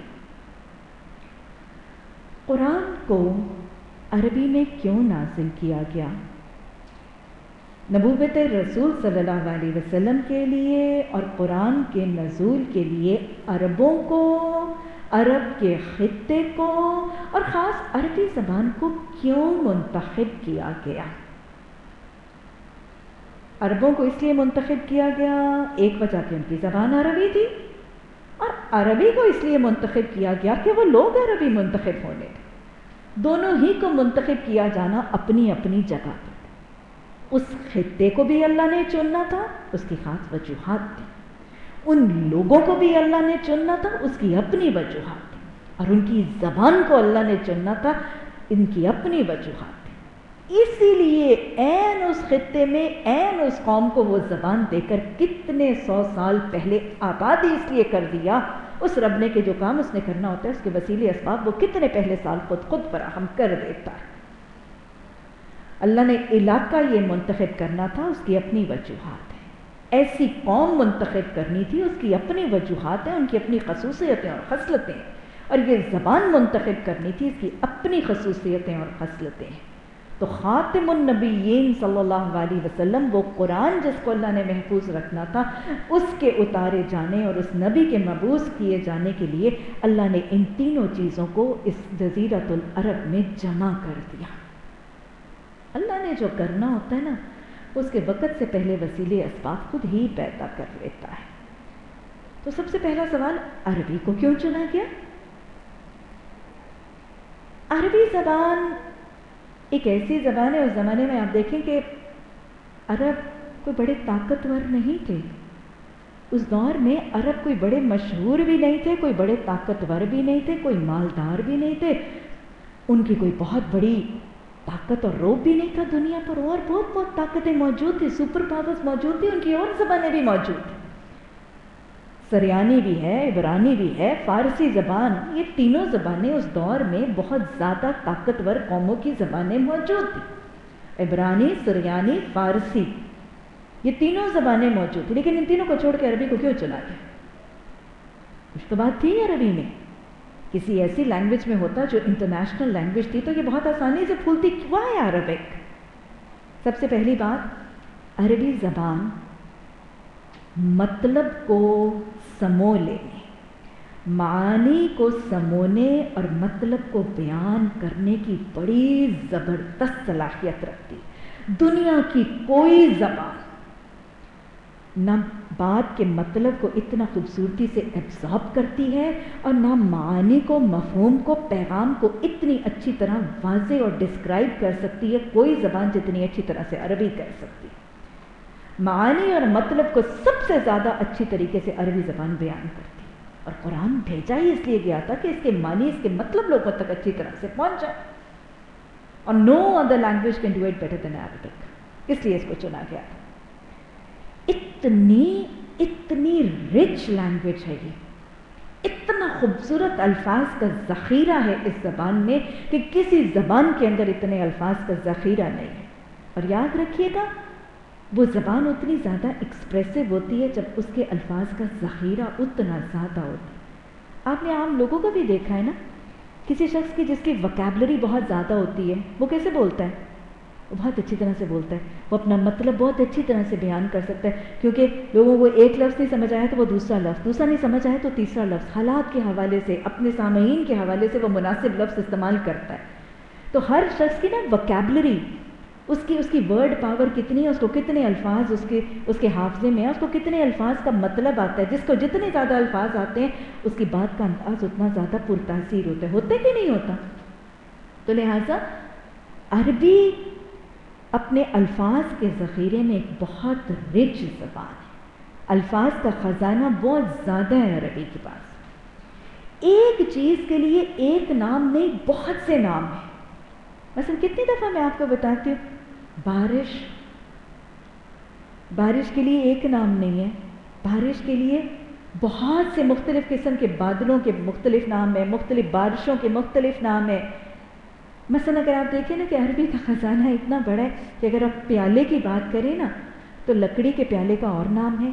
قرآن کو عربی میں کیوں نازل کیا گیا؟ نبوت رسول صلی اللہ علیہ وسلم کے لیے اور قرآن کے نزول کے لیے عربوں کو، عرب کے خطے کو اور خاص عربی زبان کو کیوں منتخب کیا گیا؟ عربوں کو اس لیے منتخب کیا گیا، ایک وجہ کہ ان کی زبان عربی تھی، اور عربی کو اس لیے منتخب کیا گیا کہ وہ لوگ عربی منتخب ہونے تھے. دونوں ہی کو منتخب کیا جانا اپنی اپنی جگہ پر. اس خطے کو بھی اللہ نے چننا تھا، اس کی خاص وجوہات تھی. ان لوگوں کو بھی اللہ نے چننا تھا، اس کی اپنی وجوہات تھی. اور ان کی زبان کو اللہ نے چننا تھا، ان کی اپنی وجوہات تھی. اسی لیے عین اس خطے میں عین اس قوم کو وہ زبان دے کر کتنے 100 سال پہلے آبادی اس لیے کر دیا. اس رب نے کہ جو کام اس نے کرنا ہوتا ہے اس کے وسیلے اسباب وہ کتنے پہلے سال خود فراہم کر دیتا ہے. اللہ نے علاقہ یہ منتخب کرنا تھا، اس کی اپنی وجوہات ہیں. ایسی قوم منتخب کرنی تھی، اس کی اپنی وجوہات ہیں، ان کی اپنی خصوصیتیں اور خصلتیں ہیں. اور یہ زبان منتخب کرنی تھی، اس کی اپنی خصوصیتیں اور خصلتیں ہیں. تو خاتم النبیین صلی اللہ علیہ وسلم، وہ قرآن جس کو اللہ نے محفوظ رکھنا تھا، اس کے اتارے جانے اور اس نبی کے مبعوث کیے جانے کے لیے اللہ نے ان تینوں چیزوں کو اس جزیرۃ العرب میں جمع کر دیا. اللہ نے جو کرنا ہوتا ہے نا، اس کے وقت سے پہلے وسیلے اسباب خود ہی پیدا کر لیتا ہے. تو سب سے پہلا سوال، عربی کو کیوں چنا گیا؟ عربی زبان ایک ایسی زبان ہے، اس زمانے میں آپ دیکھیں کہ عرب کوئی بڑے طاقتور نہیں تھے. اس دور میں عرب کوئی بڑے مشہور بھی نہیں تھے، کوئی بڑے طاقتور بھی نہیں تھے، کوئی مالدار بھی نہیں تھے. ان کی کوئی بہت بڑی طاقت اور روب بھی نہیں تھا دنیا پر، اور بہت طاقتیں موجود تھی، سپر پاورز موجود تھی، ان کی اور زبانیں بھی موجود تھیں. سریانی بھی ہے، عبرانی بھی ہے، فارسی زبان، یہ تینوں زبانیں اس دور میں بہت زیادہ طاقتور قوموں کی زبانیں موجود تھیں. عبرانی، سریانی، فارسی، یہ تینوں زبانیں موجود تھیں. لیکن ان تینوں کو چھوڑ کے عربی کو کیوں چنا گیا؟ کچھ تو بات تھی عربی میں. کسی ایسی لینگویج میں ہوتا جو انٹرنیشنل لینگویج تھی تو یہ بہت آسانی سے پھولتی. Y Arabic? سب سے پہلی بات، عربی زبان مطلب کو سمو لینے، معانی کو سمونے اور مطلب کو بیان کرنے کی بڑی زبردست صلاحیت رکھتی. دنیا کی کوئی زبان نہ بات کے مطلب کو اتنا خوبصورتی سے ایبزارب کرتی ہے اور نہ معانی کو، مفہوم کو، پیغام کو اتنی اچھی طرح واضح اور ڈسکرائب کر سکتی ہے کوئی زبان جتنی اچھی طرح سے عربی کر سکتی. معانی اور مطلب کو سب سے زیادہ اچھی طریقے سے عربی زبان بیان کرتی. اور قرآن بھیجا ہی اس لیے گیا تھا کہ اس کے معنی، اس کے مطلب لوگوں تک اچھی طرح سے پہنچ جائے. اور no other language can do it better than Arabic. اس لیے اس کو چنا گیا تھا. اتنی رچ لینگویج ہے یہ، اتنا خوبصورت الفاظ کا ذخیرہ ہے اس زبان میں کہ کسی زبان کے اندر اتنے الفاظ کا ذخیرہ نہیں ہے. اور یاد رکھیے گا، وہ زبان اتنی زیادہ ایکسپریسو ہوتی ہے جب اس کے الفاظ کا ذخیرہ اتنا زیادہ ہوتا ہے. آپ نے عام لوگوں کو بھی دیکھا ہے نا، کسی شخص کی جس کی وکیبلری بہت زیادہ ہوتی ہے وہ کیسے بولتا ہے؟ وہ بہت اچھی طرح سے بولتا ہے، وہ اپنا مطلب بہت اچھی طرح سے بیان کر سکتا ہے، کیونکہ لوگوں کو ایک لفظ نہیں سمجھ آیا تو وہ دوسرا لفظ، دوسرا نہیں سمجھ آیا تو تیسرا لفظ، حالات کے حوالے سے، اپنے سامعین کے حوالے سے وہ مناسب لفظ استعمال کرتا ہے. تو ہر شخص کی نا وکیبلری، اس کی ورڈ پاور کتنی ہے، اس کو کتنے الفاظ اس کے حافظے میں ہے، اس کو کتنے الفاظ کا مطلب آتا ہے. جس کو جتنے زیادہ الفاظ آتے ہیں اس کی بات کا انداز اتنا زیادہ پرتاثیر ہوتا ہے کہ نہیں ہوتا؟ تو لہٰذا عربی اپنے الفاظ کے ذخیرے میں ایک بہت رچ زبان ہے. الفاظ کا خزانہ بہت زیادہ ہے عربی کے پاس. ایک چیز کے لیے ایک نام نہیں، بہت سے نام ہیں. مثلا کتنی دفعہ میں آپ کو بتاتی ہوں، بارش کے لیے ایک نام نہیں ہے. بارش کے لیے بہت سے مختلف قسم کے بادلوں کے مختلف نام ہیں، مختلف بارشوں کے مختلف نام ہیں. مثلا اگر آپ دیکھیں نا کہ عربی کا خزانہ اتنا بڑا ہے کہ اگر آپ پیالے کی بات کریں نا تو لکڑی کے پیالے کا اور نام ہے،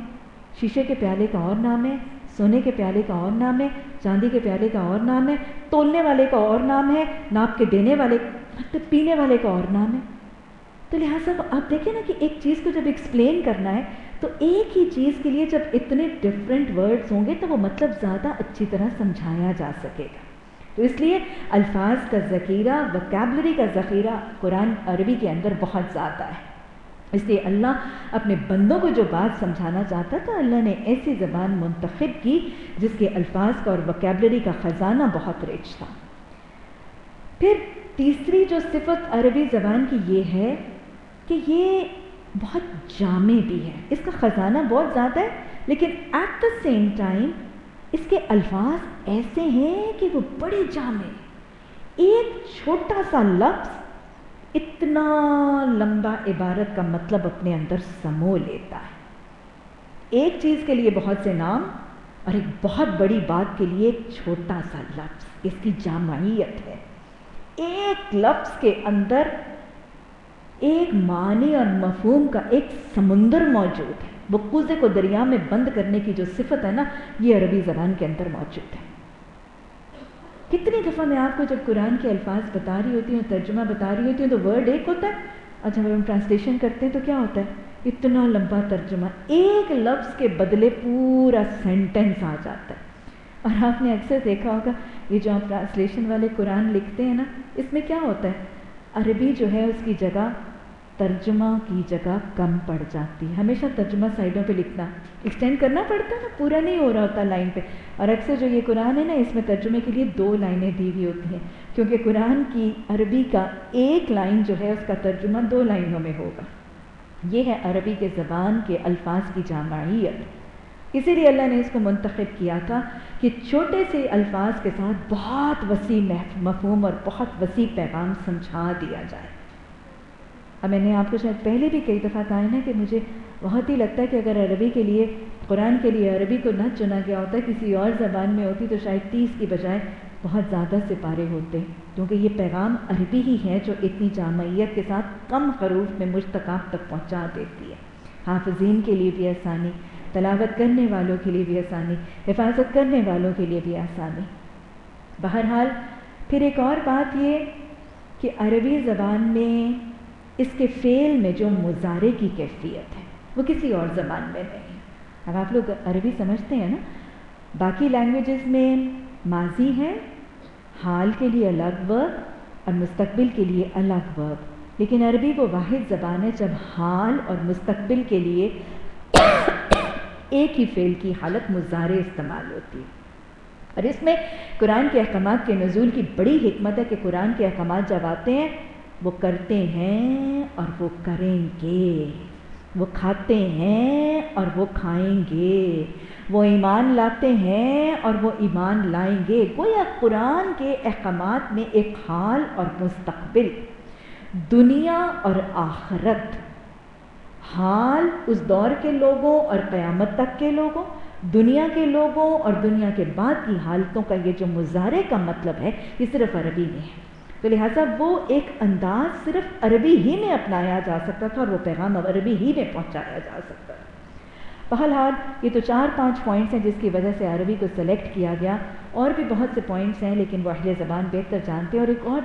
شیشے کے پیالے کا اور نام ہے، سونے کے پیالے کا اور نام ہے، چاندی کے پیالے کا اور نام ہے، تولنے والے کا اور نام ہے، ناپ کے دینے والے مطلب پینے والے کا اور نام ہے. تو لہٰذا آپ دیکھیں نا کہ ایک چیز کو جب ایکسپلین کرنا ہے تو ایک ہی چیز کے لیے جب اتنے ڈفرینٹ ورڈز ہوں گے تو وہ مطلب زیادہ اچھی طرح سمجھایا جا سکے گا. تو اس لیے الفاظ کا ذخیرہ، وکیبلری کا ذخیرہ قرآن عربی کے اندر بہت زیادہ ہے. اس لیے اللہ اپنے بندوں کو جو بات سمجھانا چاہتا تو اللہ نے ایسی زبان منتخب کی جس کے الفاظ کا اور وکیبلری کا خزانہ بہت رچ تھا. پھر تیسری جو صفت عربی زبان کی یہ ہے کہ یہ بہت جامع بھی ہے. اس کا خزانہ بہت زیادہ ہے لیکن ایٹ دا سیم ٹائم اس کے الفاظ ایسے ہیں کہ وہ بڑے جامع. ایک چھوٹا سا لفظ اتنا لمبا عبارت کا مطلب اپنے اندر سمو لیتا ہے. ایک چیز کے لیے بہت سے نام اور ایک بہت بڑی بات کے لیے ایک چھوٹا سا لفظ، اس کی جامعیت ہے. ایک لفظ کے اندر ایک معنی اور مفہوم کا ایک سمندر موجود ہے. وہ کوزے کو دریا میں بند کرنے کی جو صفت ہے نا، یہ عربی زبان کے اندر موجود ہے. کتنی دفعہ میں آپ کو جب قرآن کے الفاظ بتا رہی ہوتی ہوں، ترجمہ بتا رہی ہوتی ہوں تو ورڈ ایک ہوتا ہے اور جب ہم ٹرانسلیشن کرتے ہیں تو کیا ہوتا ہے؟ اتنا لمبا ترجمہ، ایک لفظ کے بدلے پورا سینٹنس آ جاتا ہے. اور آپ نے اکثر دیکھا ہوگا یہ جو آپ ٹرانسلیشن والے قرآن لکھتے ہیں نا، اس میں کیا ہوتا ہے؟ عربی جو ہے اس کی جگہ ترجمہ کی جگہ کم پڑ جاتی ہے. ہمیشہ ترجمہ سائڈوں پہ لکھنا، ایکسٹینڈ کرنا پڑتا ہے نا، پورا نہیں ہو رہا ہوتا لائن پہ. اور اکثر جو یہ قرآن ہے نا، اس میں ترجمے کے لیے 2 لائنیں دی ہوئی ہوتی ہیں، کیونکہ قرآن کی عربی کا ایک لائن جو ہے اس کا ترجمہ 2 لائنوں میں ہوگا. یہ ہے عربی کے زبان کے الفاظ کی جامعیت. اسی لیے اللہ نے اس کو منتخب کیا تھا کہ چھوٹے سے الفاظ کے ساتھ بہت وسیع مفہوم اور بہت وسیع پیغام سمجھا دیا جائے. اب میں نے آپ کو شاید پہلے بھی کئی دفعہ کہا ہے نا کہ مجھے بہت ہی لگتا ہے کہ اگر عربی کے لیے، قرآن کے لیے عربی کو نہ چنا گیا ہوتا، کسی اور زبان میں ہوتی تو شاید 30 کی بجائے بہت زیادہ سپارے ہوتے، کیونکہ یہ پیغام عربی ہی ہے جو اتنی جامعیت کے ساتھ کم حروف میں مجتقاب تک پہنچا دیتی ہے. حافظین کے لیے بھی آسانی، تلاوت کرنے والوں کے لیے بھی آسانی، حفاظت کرنے والوں کے لیے بھی آسانی. بہرحال پھر ایک اور بات یہ کہ عربی زبان میں اس کے فعل میں جو مضارع کی کیفیت ہے وہ کسی اور زبان میں نہیں ہے. اب آپ لوگ عربی سمجھتے ہیں نا، باقی لینگویجز میں ماضی ہے، حال کے لیے الگ ورب اور مستقبل کے لیے الگ ورب، لیکن عربی وہ واحد زبان ہے جب حال اور مستقبل کے لیے ایک ہی فعل کی حالت مضارع استعمال ہوتی ہے. اور اس میں قرآن کے احکامات کے نزول کی بڑی حکمت ہے کہ قرآن کے احکامات جب آتے ہیں وہ کرتے ہیں اور وہ کریں گے، وہ کھاتے ہیں اور وہ کھائیں گے، وہ ایمان لاتے ہیں اور وہ ایمان لائیں گے. گویا قرآن کے احکامات میں ایک حال اور مستقبل، دنیا اور آخرت، حال اس دور کے لوگوں اور قیامت تک کے لوگوں، دنیا کے لوگوں اور دنیا کے بعد کی حالتوں کا یہ جو مضارع کا مطلب ہے یہ صرف عربی میں ہے. تو لہٰذا وہ ایک انداز صرف عربی ہی میں اپنایا جا سکتا تھا اور وہ پیغام عربی ہی میں پہنچایا جا سکتا تھا. بہرحال یہ تو 4-5 پوائنٹس ہیں جس کی وجہ سے عربی کو سلیکٹ کیا گیا. اور بھی بہت سے پوائنٹس ہیں لیکن وہ اہل زبان بہتر جانتے ہیں. اور ایک اور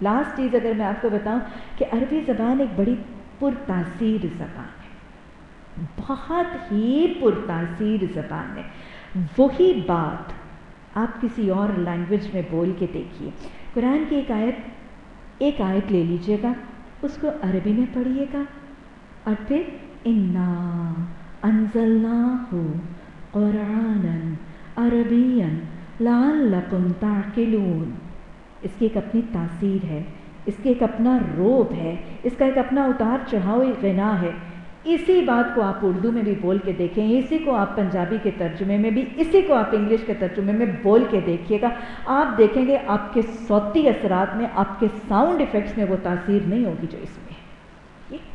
لاسٹ چیز اگر میں آپ کو بتاؤں کہ عربی زبان ایک بڑی پرتاثیر زبان ہے، بہت ہی پرتاثیر زبان ہے. وہی بات آپ کسی اور لینگویج میں بول کے دیکھیے. قرآن کی ایک آیت لے لیجئے گا، اس کو عربی میں پڑھیے گا اور پھر انا انزلناہ قرآنا عربیا لعلکم تعقلون. اس کی ایک اپنی تاثیر ہے، اس کے ایک اپنا روب ہے، اس کا ایک اپنا اتار چڑھاؤ غنا ہے. اسی بات کو آپ اردو میں بھی بول کے دیکھیں، اسی کو آپ پنجابی کے ترجمے میں بھی، اسی کو آپ انگلش کے ترجمے میں بول کے دیکھیے گا. آپ دیکھیں گے آپ کے صوتی اثرات میں، آپ کے ساؤنڈ ایفیکٹس میں وہ تاثیر نہیں ہوگی جو اس میں ہے.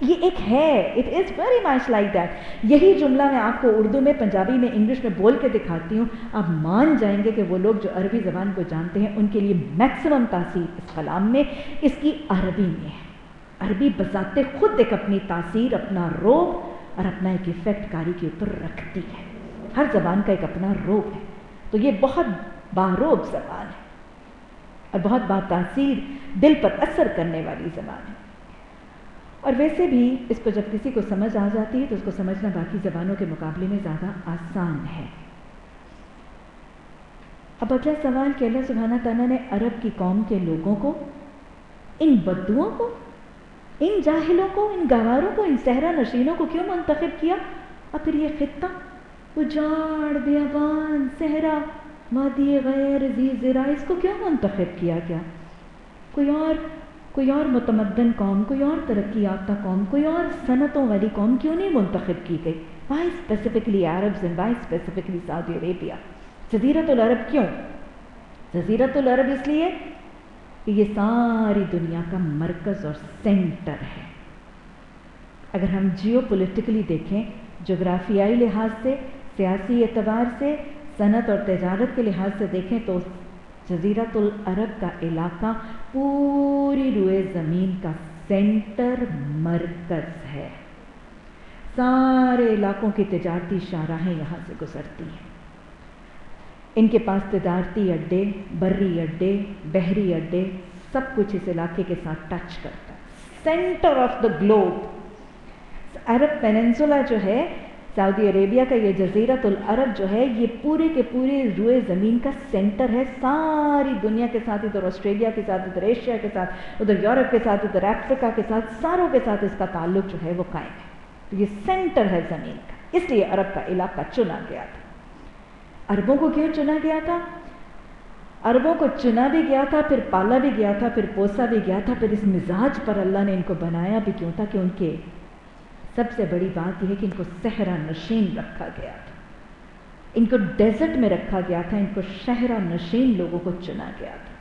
یہ ایک ہے، it is very much like that. یہی جملہ میں آپ کو اردو میں، پنجابی میں، انگلش میں بول کے دکھاتی ہوں، آپ مان جائیں گے کہ وہ لوگ جو عربی زبان کو جانتے ہیں ان کے لیے میکسیمم تاثیر اس کلام میں اس کی عربی میں ہے. عربی بذات خود ایک اپنی تاثیر، اپنا روب اور اپنا ایک ایفیکٹ کاری کے اوپر رکھتی ہے. ہر زبان کا ایک اپنا روب ہے. تو یہ بہت باروب زبان ہے اور بہت با تاثیر، دل پر اثر کرنے والی زبان ہے. اور ویسے بھی اس کو جب کسی کو سمجھ آ جاتی ہے تو اس کو سمجھنا باقی زبانوں کے مقابلے میں زیادہ آسان ہے. اب اگلا سوال کہ اللہ سبحانہ تعالیٰ نے عرب کی قوم کے لوگوں کو، ان بدوؤں کو، ان جاہلوں کو، ان گواروں کو، ان صحرا نشینوں کو کیوں منتخب کیا؟ اور پھر یہ خطہ، اجاڑ، بیابان، صحرا، وادی غیر ذی زرع، اس کو کیوں منتخب کیا گیا؟ کوئی اور متمدن قوم، کوئی اور ترقی یافتہ قوم، کوئی اور صنعتوں والی قوم کیوں نہیں منتخب کی گئی؟ Why specifically Arabs and why specifically Saudi Arabia؟ جزیرۃ العرب کیوں؟ جزیرۃ العرب اس لیے کہ یہ ساری دنیا کا مرکز اور سینٹر ہے. اگر ہم جیو پولیٹیکلی دیکھیں، جغرافیائی لحاظ سے، سیاسی اعتبار سے، صنعت اور تجارت کے لحاظ سے دیکھیں تو جزیرۃ العرب کا علاقہ پوری روئے زمین کا سینٹر، مرکز ہے. سارے علاقوں کی تجارتی شاہراہیں یہاں سے گزرتی ہیں. ان کے پاس تجارتی اڈے، بری اڈے، بحری اڈے، سب کچھ اس علاقے کے ساتھ ٹچ کرتا ہے. Centre of the globe. Arab peninsula جو ہے، سعودی عربیہ کا یہ جزیرۃ العرب جو ہے، یہ پورے کے پورے روئے زمین کا سینٹر ہے. ساری دنیا کے ساتھ، ادھر آسٹریلیا کے ساتھ، ادھر ایشیا کے ساتھ، ادھر یورپ کے ساتھ، ادھر افریقہ کے ساتھ، ساروں کے ساتھ اس کا تعلق جو ہے وہ قائم ہے. تو یہ سینٹر ہے زمین کا، اس لیے عرب کا علاقہ چنا گیا تھا. عربوں کو کیوں چنا گیا تھا؟ عربوں کو چنا بھی گیا تھا، پھر پالا بھی گیا تھا، پھر پوسا بھی گیا تھا، پھر اس مزاج پر اللہ نے ان کو بنایا بھی کیوں تھا کہ ان کے سب سے بڑی بات یہ ہے کہ ان کو صحرا نشین رکھا گیا تھا، ان کو ڈیزرٹ میں رکھا گیا تھا، ان کو صحرا نشین لوگوں کو چنا گیا تھا.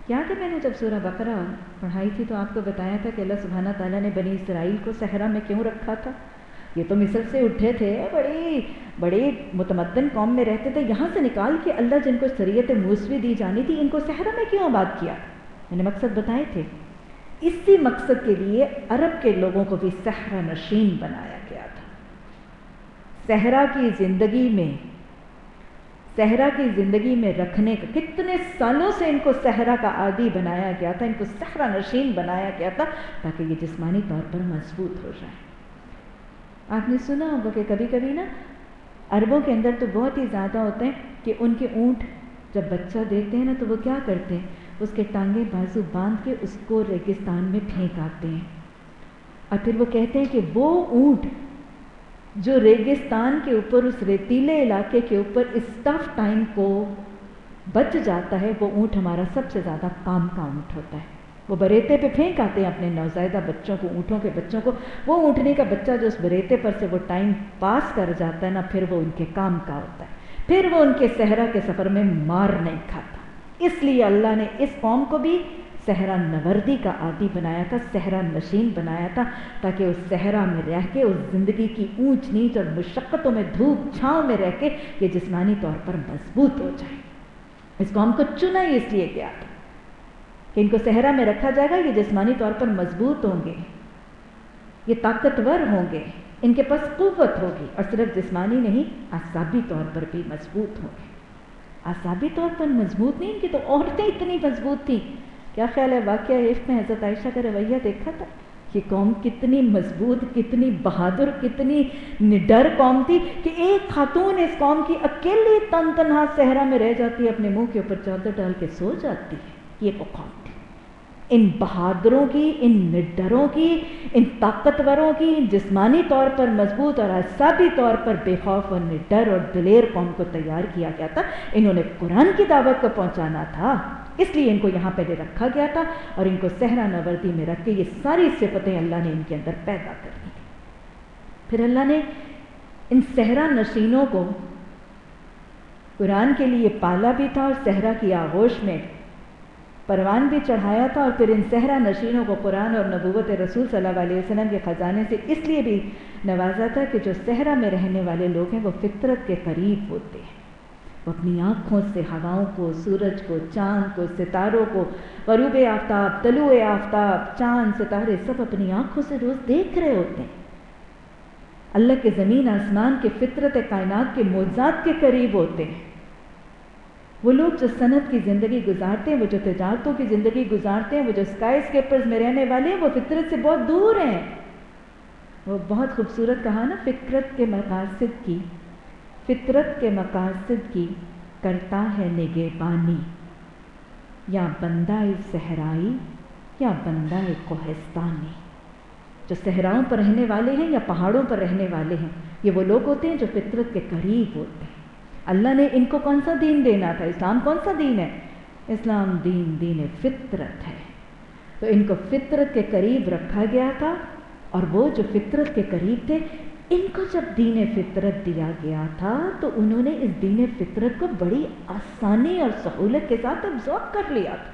یاد ہے میں نے جب سورہ بقرہ پڑھائی تھی تو آپ کو بتایا تھا کہ اللہ سبحانہ تعالیٰ نے بنی اسرائیل کو صحرا میں کیوں رکھا تھا؟ یہ تو مصر سے اٹھے تھے، بڑی متمدن قوم میں رہتے تھے، یہاں سے نکال کے اللہ جن کو شریعت موسوی دی جانی تھی ان کو صحرا میں کیوں آباد کیا؟ میں نے مقصد بتائے تھے. اسی مقصد کے لیے عرب کے لوگوں کو بھی صحرا نشین بنایا گیا تھا. صحرا کی زندگی میں صحرا کی زندگی میں رکھنے کا، کتنے سالوں سے ان کو صحرا کا عادی بنایا گیا تھا، ان کو صحرا نشین بنایا گیا تھا تاکہ یہ جسمانی طور پر مضبوط ہو جائیں۔ آپ نے سنا ہوگا کہ کبھی کبھی نا عربوں کے اندر تو بہت ہی زیادہ ہوتے ہیں کہ ان کے اونٹ جب بچہ دیتے ہیں نا تو وہ کیا کرتے ہیں، اس کے ٹانگیں بازو باندھ کے اس کو ریگستان میں پھینک آتے ہیں، اور پھر وہ کہتے ہیں کہ وہ اونٹ جو ریگستان کے اوپر، اس ریتیلے علاقے کے اوپر اس ٹف ٹائم کو بچ جاتا ہے، وہ اونٹ ہمارا سب سے زیادہ کام کا اونٹ ہوتا ہے۔ وہ بریتے پہ پھینک آتے ہیں اپنے نوزائیدہ بچوں کو، اونٹوں کے بچوں کو، وہ اونٹنی کا بچہ جو اس بریتے پر سے وہ ٹائم پاس کر جاتا ہے نا، پھر وہ ان کے کام کا ہوتا ہے، پھر وہ ان کے صحرا کے سفر میں مار نہیں کھاتا۔ اس لیے اللہ نے اس قوم کو بھی صحرا نوردی کا عادی بنایا تھا، صحرا نشین بنایا تھا، تاکہ اس صحرا میں رہ کے، اس زندگی کی اونچ نیچ اور مشقتوں میں، دھوپ چھاؤں میں رہ کے یہ جسمانی طور پر مضبوط ہو جائے۔ اس قوم کو چنا ہی اس لیے گیا تھا کہ ان کو صحرا میں رکھا جائے گا، یہ جسمانی طور پر مضبوط ہوں گے، یہ طاقتور ہوں گے، ان کے پاس قوت ہوگی، اور صرف جسمانی نہیں، اعصابی طور پر بھی مضبوط ہوں گے۔ اعصابی طور پر مضبوط نہیں، ان کی تو عورتیں اتنی مضبوط تھیں۔ کیا خیال ہے واقعہ عشق میں حضرت عائشہ کا رویہ دیکھا تھا؟ یہ قوم کتنی مضبوط، کتنی بہادر، کتنی نڈر قوم تھی کہ ایک خاتون اس قوم کی اکیلی تن تنہا صحرا میں رہ جاتی ہے، اپنے منہ کے اوپر چادر ڈال کے سو جاتی ہے۔ یہ وہ قوم تھی، ان بہادروں کی، ان نڈروں کی، ان طاقتوروں کی، ان جسمانی طور پر مضبوط اور اعصابی طور پر بے خوف اور نڈر اور دلیر قوم کو تیار کیا گیا تھا۔ انہوں نے قرآن کی دعوت کو پہنچانا تھا، اس لیے ان کو یہاں پہلے رکھا گیا تھا، اور ان کو صحرا نوردی میں رکھ کے یہ ساری صفتیں اللہ نے ان کے اندر پیدا کر دی تھی۔ پھر اللہ نے ان صحرا نشینوں کو قرآن کے لیے پالا بھی تھا، اور صحرا کی آغوش میں پروان بھی چڑھایا تھا، اور پھر ان صحرا نشینوں کو قرآن اور نبوت رسول صلی اللہ علیہ وسلم کے خزانے سے اس لیے بھی نوازا تھا کہ جو صحرا میں رہنے والے لوگ ہیں وہ فطرت کے قریب ہوتے ہیں، وہ اپنی آنکھوں سے ہواؤں کو، سورج کو، چاند کو، ستاروں کو، غروب آفتاب، طلوع آفتاب، چاند، ستارے سب اپنی آنکھوں سے روز دیکھ رہے ہوتے ہیں، اللہ کے زمین آسمان کے، فطرت کائنات کے معجزات کے قریب ہوتے ہیں۔ وہ لوگ جو صنعت کی زندگی گزارتے ہیں، وہ جو تجارتوں کی زندگی گزارتے ہیں، وہ جو اسکائی اسکیپرز میں رہنے والے ہیں، وہ فطرت سے بہت دور ہیں۔ وہ بہت خوبصورت کہا نا، فطرت کے مقاصد کی کرتا ہے نگہبانی، یا بندہ صحرائی یا بندہ کوہستانی۔ جو صحراؤں پر رہنے والے ہیں یا پہاڑوں پر رہنے والے ہیں، یہ وہ لوگ ہوتے ہیں جو فطرت کے قریب ہوتے ہیں۔ اللہ نے ان کو کون سا دین دینا تھا؟ اسلام کون سا دین ہے؟ اسلام دین فطرت ہے، تو ان کو فطرت کے قریب رکھا گیا تھا، اور وہ جو فطرت کے قریب تھے، ان کو جب دین فطرت دیا گیا تھا تو انہوں نے اس دین فطرت کو بڑی آسانی اور سہولت کے ساتھ ابزارب کر لیا تھا۔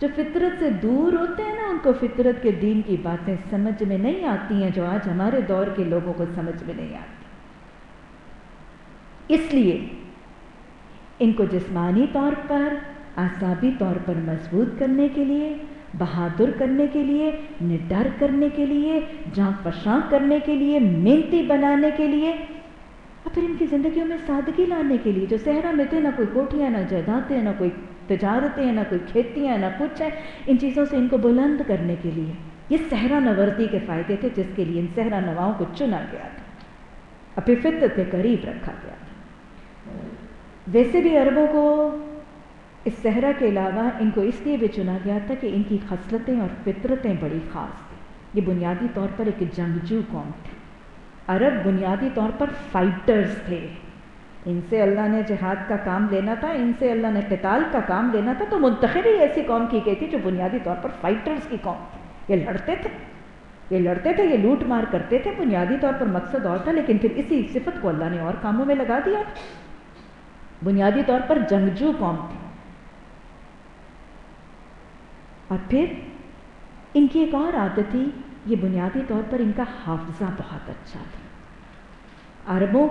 جو فطرت سے دور ہوتے ہیں نا، ان کو فطرت کے دین کی باتیں سمجھ میں نہیں آتی ہیں، جو آج ہمارے دور کے لوگوں کو سمجھ میں نہیں آتی۔ اس لیے ان کو جسمانی طور پر، اعصابی طور پر مضبوط کرنے کے لیے، بہادر کرنے کے لیے، نڈر کرنے کے لیے، جانک فشاں کرنے کے لیے، محنتی بنانے کے لیے، اور پھر ان کی زندگیوں میں سادگی لانے کے لیے۔ جو صحرا میں تھے، نہ کوئی کوٹھیاں، نہ جائیدادیں، نہ کوئی تجارتیں، نہ کوئی کھیتیاں، نہ کچھ ہے، ان چیزوں سے ان کو بلند کرنے کے لیے یہ صحرا نوردی کے فائدے تھے، جس کے لیے ان صحرا نواؤں کو چنا گیا تھا، اور پھر فطرت کے قریب رکھا گیا تھا۔ ویسے بھی عربوں کو اس صحرا کے علاوہ ان کو اس لیے بھی چنا گیا تھا کہ ان کی خصلتیں اور فطرتیں بڑی خاص تھیں۔ یہ بنیادی طور پر ایک جنگجو قوم تھی۔ عرب بنیادی طور پر فائٹرز تھے، ان سے اللہ نے جہاد کا کام لینا تھا، ان سے اللہ نے قتال کا کام لینا تھا، تو منتخب ہی ایسی قوم کی گئی تھی جو بنیادی طور پر فائٹرز کی قوم تھی۔ یہ لڑتے تھے، یہ لوٹ مار کرتے تھے، بنیادی طور پر مقصد اور تھا، لیکن پھر اسی صفت کو اللہ نے اور کاموں میں لگا دیا۔ بنیادی طور پر جنگجو قوم تھی، اور پھر ان کی ایک اور عادت تھی، یہ بنیادی طور پر ان کا حافظہ بہت اچھا تھا۔ عربوں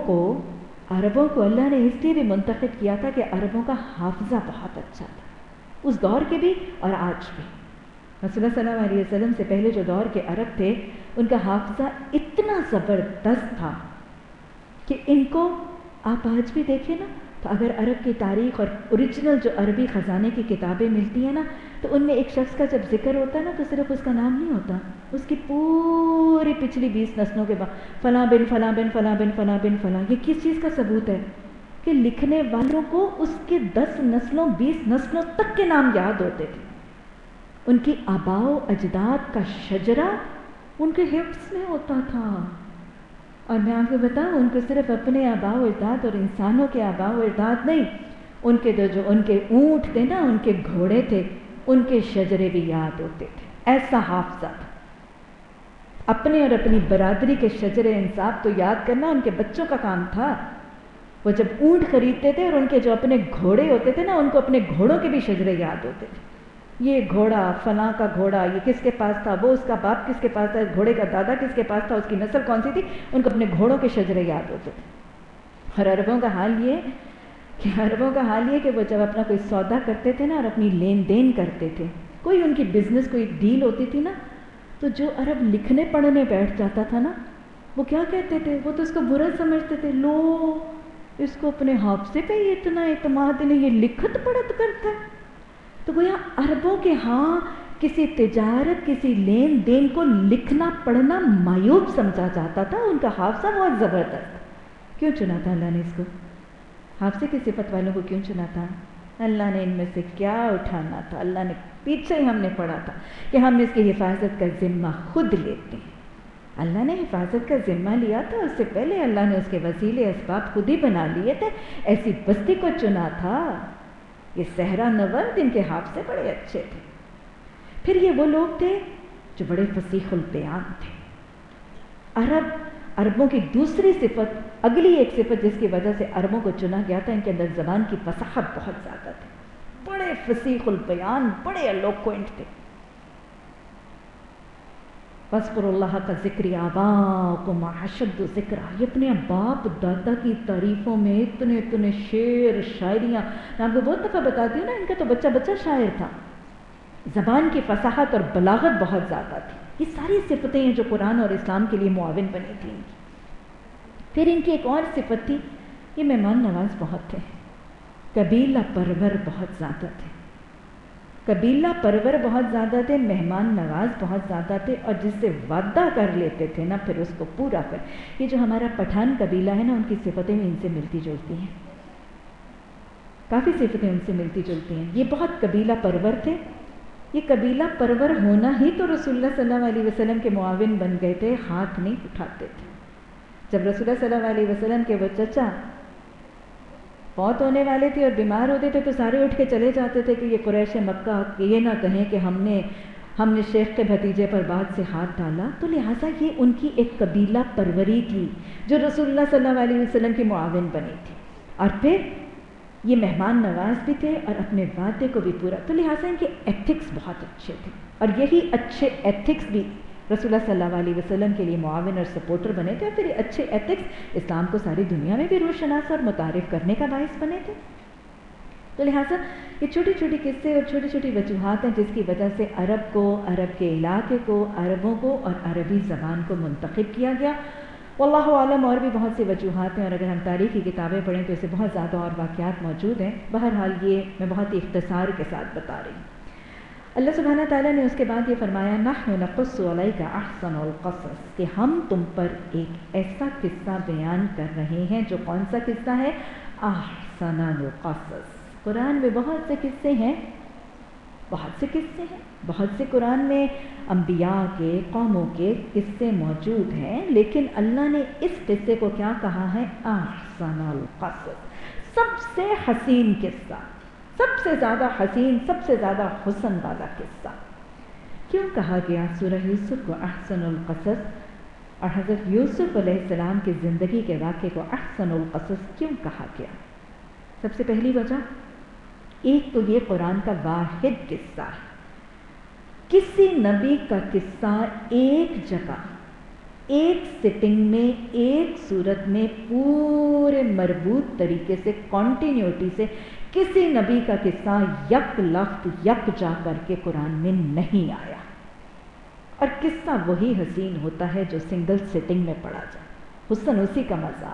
کو اللہ نے اس لیے بھی منتخب کیا تھا کہ عربوں کا حافظہ بہت اچھا تھا، اس دور کے بھی اور آج بھی۔ رسول اللہ صلی اللہ علیہ وسلم سے پہلے جو دور کے عرب تھے، ان کا حافظہ اتنا زبردست تھا کہ ان کو آپ آج بھی دیکھیں نا، تو اگر عرب کی تاریخ اور اوریجنل جو عربی خزانے کی کتابیں ملتی ہیں نا، تو ان میں ایک شخص کا جب ذکر ہوتا ہے نا تو صرف اس کا نام نہیں ہوتا، اس کی پوری پچھلی 20 نسلوں کے بعد فلاں بن فلاں بن فلاں بن فلاں بن فلاں. یہ کس چیز کا ثبوت ہے؟ کہ لکھنے والوں کو اس کے 10 نسلوں 20 نسلوں تک کے نام یاد ہوتے تھے. ان کی آباء و اجداد کا شجرہ ان کے حفظ میں ہوتا تھا. اور میں آپ کو بتاؤں، ان کو صرف اپنے آباء و اجداد اور انسانوں کے آباء و اجداد نہیں، ان کے جو ان کے اونٹ تھے نا، ان کے گھوڑے تھے، ان کے شجرے بھی یاد ہوتے تھے. ایسا حافظہ تھا. اپنے اور اپنی برادری کے شجرے انصاف تو یاد کرنا ان کے بچوں کا کام تھا. وہ جب اونٹ خریدتے تھے اور ان کے جو اپنے گھوڑے ہوتے تھے نا، ان کو اپنے گھوڑوں کے بھی شجرے یاد ہوتے تھے. یہ گھوڑا فلاں کا گھوڑا، یہ کس کے پاس تھا، وہ اس کا باپ کس کے پاس تھا، گھوڑے کا دادا کس کے پاس تھا، اس کی نسل کون سی تھی. ان کو اپنے گھوڑوں کے شجرے یاد ہوتے تھے. اور عربوں کا حال یہ کہ وہ جب اپنا کوئی سودا کرتے تھے نا اور اپنی لین دین کرتے تھے، کوئی ان کی بزنس کوئی ڈیل ہوتی تھی نا، تو جو عرب لکھنے پڑھنے بیٹھ جاتا تھا نا، وہ کیا کہتے تھے؟ وہ تو اس کو برا سمجھتے تھے. لو، اس کو اپنے حافظے پہ ہی اتنا اعتماد نہیں، یہ لکھت پڑھت کرتا ہے. تو گویا عربوں کے ہاں کسی تجارت، کسی لین دین کو لکھنا پڑھنا معیوب سمجھا جاتا تھا. ان کا حافظہ بہت زبردست. کیوں چنا تھا اللہ نے اس کو؟ حافظے کی صفت والوں کو کیوں چنا تھا؟ اللہ نے ان میں سے کیا اٹھانا تھا؟ اللہ نے پیچھے ہی ہم نے پڑھا تھا کہ ہم اس کی حفاظت کا ذمہ خود لیتے ہیں. اللہ نے حفاظت کا ذمہ لیا تھا، اس سے پہلے اللہ نے اس کے وسیلے اسباب خود ہی بنا لیے تھے. ایسی بستی کو چنا تھا. یہ صحرا نورد، ان کے حافظے بڑے اچھے تھے. پھر یہ وہ لوگ تھے جو بڑے فصیح البیان تھے. عربوں کی دوسری صفت، اگلی ایک صفت جس کی وجہ سے عربوں کو چنا گیا تھا، ان کے اندر زبان کی فصاحت بہت زیادہ تھی. بڑے فصیح البیان، بڑے ایلوکوئنٹ تھے. وَاذْكُرُوا اللَّهَ كَذِكْرِ آبَائِكُمْ وَأَشَدُّ ذِكْرًا. یہ اپنے باپ دادا کی تعریفوں میں اتنے شعر شاعریاں. میں آپ کو بہت دفعہ بتاتی ہوں نا، ان کا تو بچہ شاعر تھا. زبان کی فصاحت اور بلاغت بہت زیادہ تھی. یہ ساری صفتیں ہیں جو قرآن اور اسلام کے لیے معاون بنی تھیں. پھر ان کی ایک اور صفت تھی، یہ مہمان نواز بہت تھے. قبیلہ پرور بہت زیادہ تھے. قبیلہ پرور بہت زیادہ تھے، مہمان نواز بہت زیادہ تھے، اور جس سے وعدہ کر لیتے تھے نا پھر اس کو پورا کر. یہ جو ہمارا پٹھان قبیلہ ہے نا، ان کی صفتیں بھی ان سے ملتی جلتی ہیں. کافی صفتیں ان سے ملتی جلتی ہیں. یہ بہت قبیلہ پرور تھے. یہ قبیلہ پرور ہونا ہی تو رسول اللہ صلی اللہ علیہ وسلم کے معاون بن گئے تھے. ہاتھ نہیں اٹھاتے تھے. جب رسول اللہ صلی اللہ علیہ وسلم کے وہ چچا فوت ہونے والے تھے اور بیمار ہوتے تھے تو سارے اٹھ کے چلے جاتے تھے کہ یہ قریش مکہ یہ نہ کہیں کہ ہم نے شیخ کے بھتیجے پر بعد سے ہاتھ ڈالا. تو لہٰذا یہ ان کی ایک قبیلہ پروری تھی جو رسول اللہ صلی اللہ علیہ وسلم کی معاون بنی تھی. اور پھر یہ مہمان نواز بھی تھے اور اپنے وعدے کو بھی پورا. تو لہٰذا ان کے ایتھکس بہت اچھے تھے، اور یہی اچھے ایتھکس بھی رسول اللہ صلی اللہ علیہ وسلم کے لیے معاون اور سپورٹر بنے تھے. اور پھر یہ اچھے ایتھکس اسلام کو ساری دنیا میں بھی روشناس اور متعارف کرنے کا باعث بنے تھے. تو لہٰذا یہ چھوٹی چھوٹی قصے اور چھوٹی چھوٹی وجوہات ہیں جس کی وجہ سے عرب کو، عرب کے علاقے کو، عربوں کو اور عربی زبان کو منتخب کیا گیا. واللہ عالم اور بھی بہت سی وجوہات ہیں، اور اگر ہم تاریخی کتابیں پڑھیں تو اسے بہت زیادہ اور واقعات موجود ہیں. بہرحال یہ میں بہت ہی اختصار کے ساتھ بتا رہی ہوں. اللہ سبحانہ تعالیٰ نے اس کے بعد یہ فرمایا، نحن نقص علیک احسن القصص، کہ ہم تم پر ایک ایسا قصہ بیان کر رہے ہیں جو کون سا قصہ ہے؟ احسن القصص. قرآن میں بہت سے قصے ہیں، بہت سے قرآن میں انبیاء کے، قوموں کے قصے موجود ہیں، لیکن اللہ نے اس قصے کو کیا کہا ہے؟ احسن القصص، سب سے حسین قصہ، سب سے زیادہ حسین، سب سے زیادہ حسن والا قصہ. کیوں کہا گیا سورہ یوسف کو احسن القصص، اور حضرت یوسف علیہ السلام کی زندگی کے واقعے کو احسن القصص کیوں کہا گیا؟ سب سے پہلی وجہ، ایک تو یہ قرآن کا واحد قصہ ہے. کسی نبی کا قصہ ایک جگہ، ایک سٹنگ میں، ایک صورت میں، پورے مربوط طریقے سے، کنٹینیوٹی سے کسی نبی کا قصہ یک لفظ یک جا کر کے قرآن میں نہیں آیا. اور قصہ وہی حسین ہوتا ہے جو سنگل سٹنگ میں پڑھا جائے. حسن اسی کا مزہ.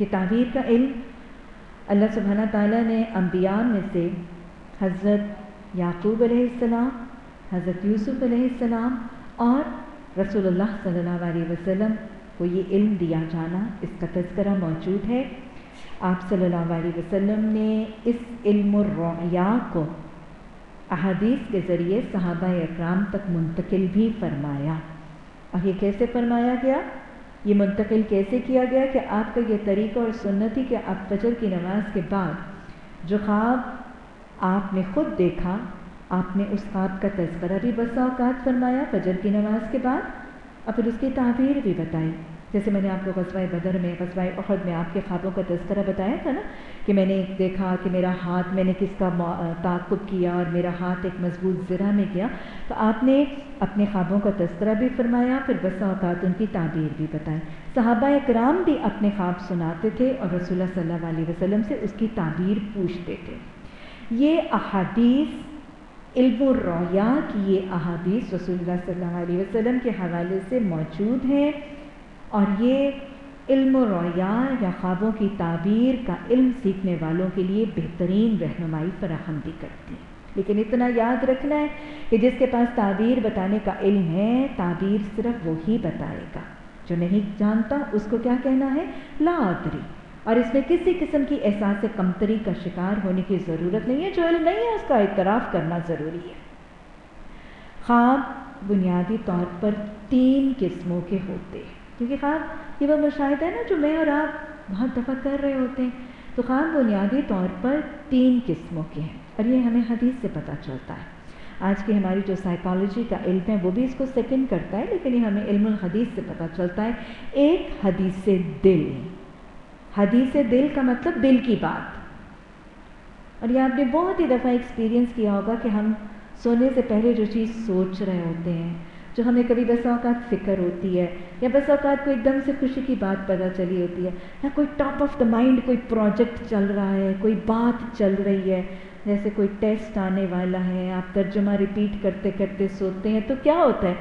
کہ تعبیر کا علم اللہ سبحانہ تعالیٰ نے انبیاء میں سے حضرت یعقوب علیہ السلام، حضرت یوسف علیہ السلام اور رسول اللہ صلی اللہ علیہ وسلم کو یہ علم دیا جانا، اس کا تذکرہ موجود ہے۔ آپ صلی اللہ علیہ وسلم نے اس علم الرؤیا کو احادیث کے ذریعے صحابہ اکرام تک منتقل بھی فرمایا۔ اور یہ کیسے فرمایا گیا، یہ منتقل کیسے کیا گیا کہ آپ کا یہ طریقہ اور سنت ہی کہ آپ فجر کی نماز کے بعد جو خواب آپ نے خود دیکھا، آپ نے اس خواب کا تذکرہ بھی بسا اوقات فرمایا فجر کی نماز کے بعد، اور پھر اس کی تعبیر بھی بتائی۔ جیسے میں نے آپ کو غزوہ بدر میں، غزوہ احد میں آپ کے خوابوں کا تذکرہ بتایا تھا نا، کہ میں نے دیکھا کہ میرا ہاتھ، میں نے کس کا تعاقب کیا اور میرا ہاتھ ایک مضبوط زرہ میں گیا، تو آپ نے اپنے خوابوں کا تذکرہ بھی فرمایا، پھر بسا اوقات ان کی تعبیر بھی بتائی۔ صحابہ اکرام بھی اپنے خواب سناتے تھے اور رسول اللہ صلی اللہ علیہ وسلم سے اس کی تعبیر پوچھتے تھے۔ یہ احادیث علم الرؤیا کی یہ احادیث رسول اللہ صلی اللہ علیہ وسلم کے حوالے سے موجود ہیں، اور یہ علم الرؤیا یا خوابوں کی تعبیر کا علم سیکھنے والوں کے لیے بہترین رہنمائی فراہم بھی کرتی ہے۔ لیکن اتنا یاد رکھنا ہے کہ جس کے پاس تعبیر بتانے کا علم ہے، تعبیر صرف وہی بتائے گا، جو نہیں جانتا اس کو کیا کہنا ہے، لا ادری، اور اس میں کسی قسم کی احساس کمتری کا شکار ہونے کی ضرورت نہیں ہے۔ جو علم نہیں ہے اس کا اعتراف کرنا ضروری ہے۔ خواب بنیادی طور پر 3 قسموں کے ہوتے ہیں، کیونکہ خواب یہ وہ مشاہدہ ہے نا جو میں اور آپ بہت دفعہ کر رہے ہوتے ہیں، تو خواب بنیادی طور پر 3 قسموں کے ہیں، اور یہ ہمیں حدیث سے پتہ چلتا ہے۔ آج کی ہماری جو سائیکالوجی کا علم ہے وہ بھی اس کو سیکنڈ کرتا ہے، لیکن یہ ہمیں علم الحدیث سے پتہ چلتا ہے۔ ایک حدیث دل، حدیث دل کا مطلب دل کی بات، اور یہ آپ نے بہت ہی دفعہ ایکسپیرینس کیا ہوگا کہ ہم سونے سے پہلے جو چیز سوچ رہے ہوتے ہیں، جو ہمیں کبھی بس اوقات فکر ہوتی ہے، یا بس اوقات کو ایک دم سے خوشی کی بات پتہ چلی ہوتی ہے، یا کوئی ٹاپ آف دا مائنڈ کوئی پروجیکٹ چل رہا ہے، کوئی بات چل رہی ہے، جیسے کوئی ٹیسٹ آنے والا ہے، آپ ترجمہ ریپیٹ کرتے کرتے سوتے ہیں، تو کیا ہوتا ہے،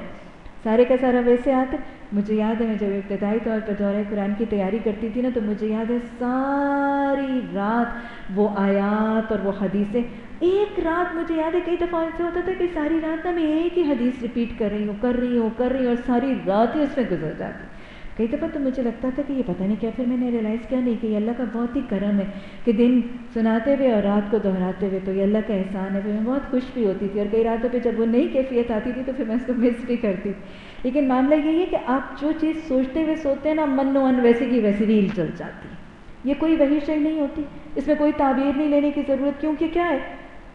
سارے کا سارا ویسے آتا ہے۔ مجھے یاد ہے میں جب ابتدائی طور پر دورہ قرآن کی تیاری کرتی تھی نا، تو مجھے یاد ہے ساری رات وہ آیات اور وہ حدیثیں، ایک رات مجھے یاد ہے کئی دفعہ ایسا ہوتا تھا کہ ساری رات نا میں ایک ہی حدیث ریپیٹ کر رہی ہوں اور ساری رات ہی اس میں گزر جاتی۔ کئی دفعہ تو مجھے لگتا تھا کہ یہ پتہ نہیں کیا، پھر میں نے ریلائز کیا نہیں کہ یہ اللہ کا بہت ہی کرم ہے کہ دن سناتے ہوئے اور رات کو دہراتے ہوئے تو یہ اللہ کا احسان ہے۔ پھر میں بہت خوش بھی ہوتی تھی، اور کئی راتوں پہ جب وہ نئی کیفیت آتی تھی تو پھر میں اس کو مس بھی کرتی تھی۔ لیکن معاملہ یہی ہے کہ آپ جو چیز سوچتے ہوئے سوتے ہیں نا، من و من ویسی کی ویسی ریل چل جاتی ہے۔ یہ کوئی وحی شے نہیں ہوتی، اس میں کوئی تعبیر نہیں لینے کی ضرورت، کیونکہ کیا ہے،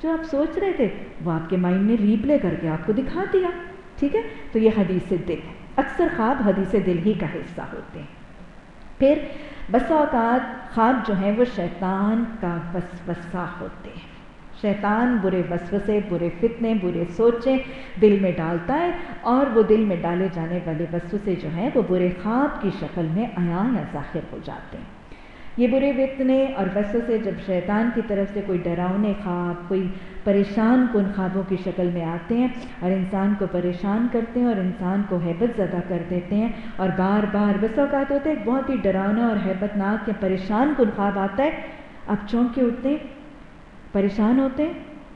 جو آپ سوچ رہے تھے وہ آپ کے مائنڈ نے ری پلے کر کے آپ کو دکھا دیا، ٹھیک ہے۔ تو یہ حدیث دل ہے، اکثر خواب حدیث دل ہی کا حصہ ہوتے ہیں۔ پھر بسا اوقات خواب جو ہیں وہ شیطان کا وسوسہ ہوتے ہیں۔ شیطان برے وسوسے، برے فتنے، برے سوچیں دل میں ڈالتا ہے، اور وہ دل میں ڈالے جانے والے وسوسے جو ہیں وہ برے خواب کی شکل میں عیاں یا ظاہر ہو جاتے ہیں۔ یہ برے فتنے اور وسوسے جب شیطان کی طرف سے کوئی ڈراؤنے خواب، کوئی پریشان کن خوابوں کی شکل میں آتے ہیں اور انسان کو پریشان کرتے ہیں اور انسان کو ہیبت زدہ کر دیتے ہیں، اور بار بار بس اوقات ہوتے ہیں ایک بہت ہی ڈراؤنا اور ہیبت ناک یا پریشان کن خواب آتا ہے، آپ چونک کے اٹھتے ہیں، پریشان ہوتے ہیں،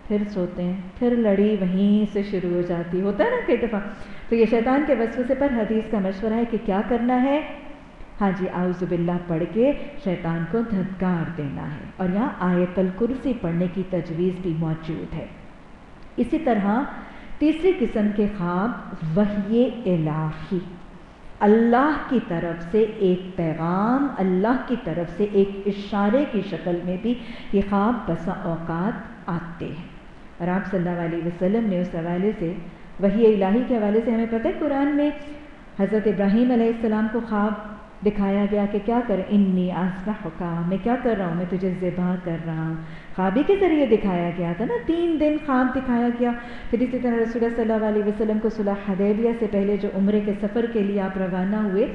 پھر سوتے ہیں، پھر لڑی وہیں سے شروع ہو جاتی، ہوتا ہے نا کئی دفعہ۔ تو یہ شیطان کے وسوسے پر حدیث کا مشورہ ہے کہ کیا کرنا ہے، ہاں جی، اعوذ باللہ پڑھ کے شیطان کو دھتکار دینا ہے، اور یہاں آیت الکرسی پڑھنے کی تجویز بھی موجود ہے۔ اسی طرح تیسری قسم کے خواب وحی الہی، اللہ کی طرف سے ایک پیغام، اللہ کی طرف سے ایک اشارے کی شکل میں بھی یہ خواب بسا اوقات آتے ہیں، اور آپ صلی اللہ علیہ وسلم نے اس حوالے سے، وحی الہی کے حوالے سے ہمیں پتہ ہے قرآن میں حضرت ابراہیم علیہ السلام کو خواب دکھایا گیا کہ کیا کر، انی اذبحک، میں کیا کر رہا ہوں، میں تجھے ذبح کر رہا ہوں، خوابی کے ذریعے دکھایا گیا تھا نا، 3 دن خواب دکھایا گیا۔ پھر اسی طرح رسول اللہ صلی اللہ علیہ وسلم کو صلح حدیبیہ سے پہلے جو عمرے کے سفر کے لیے آپ روانہ ہوئے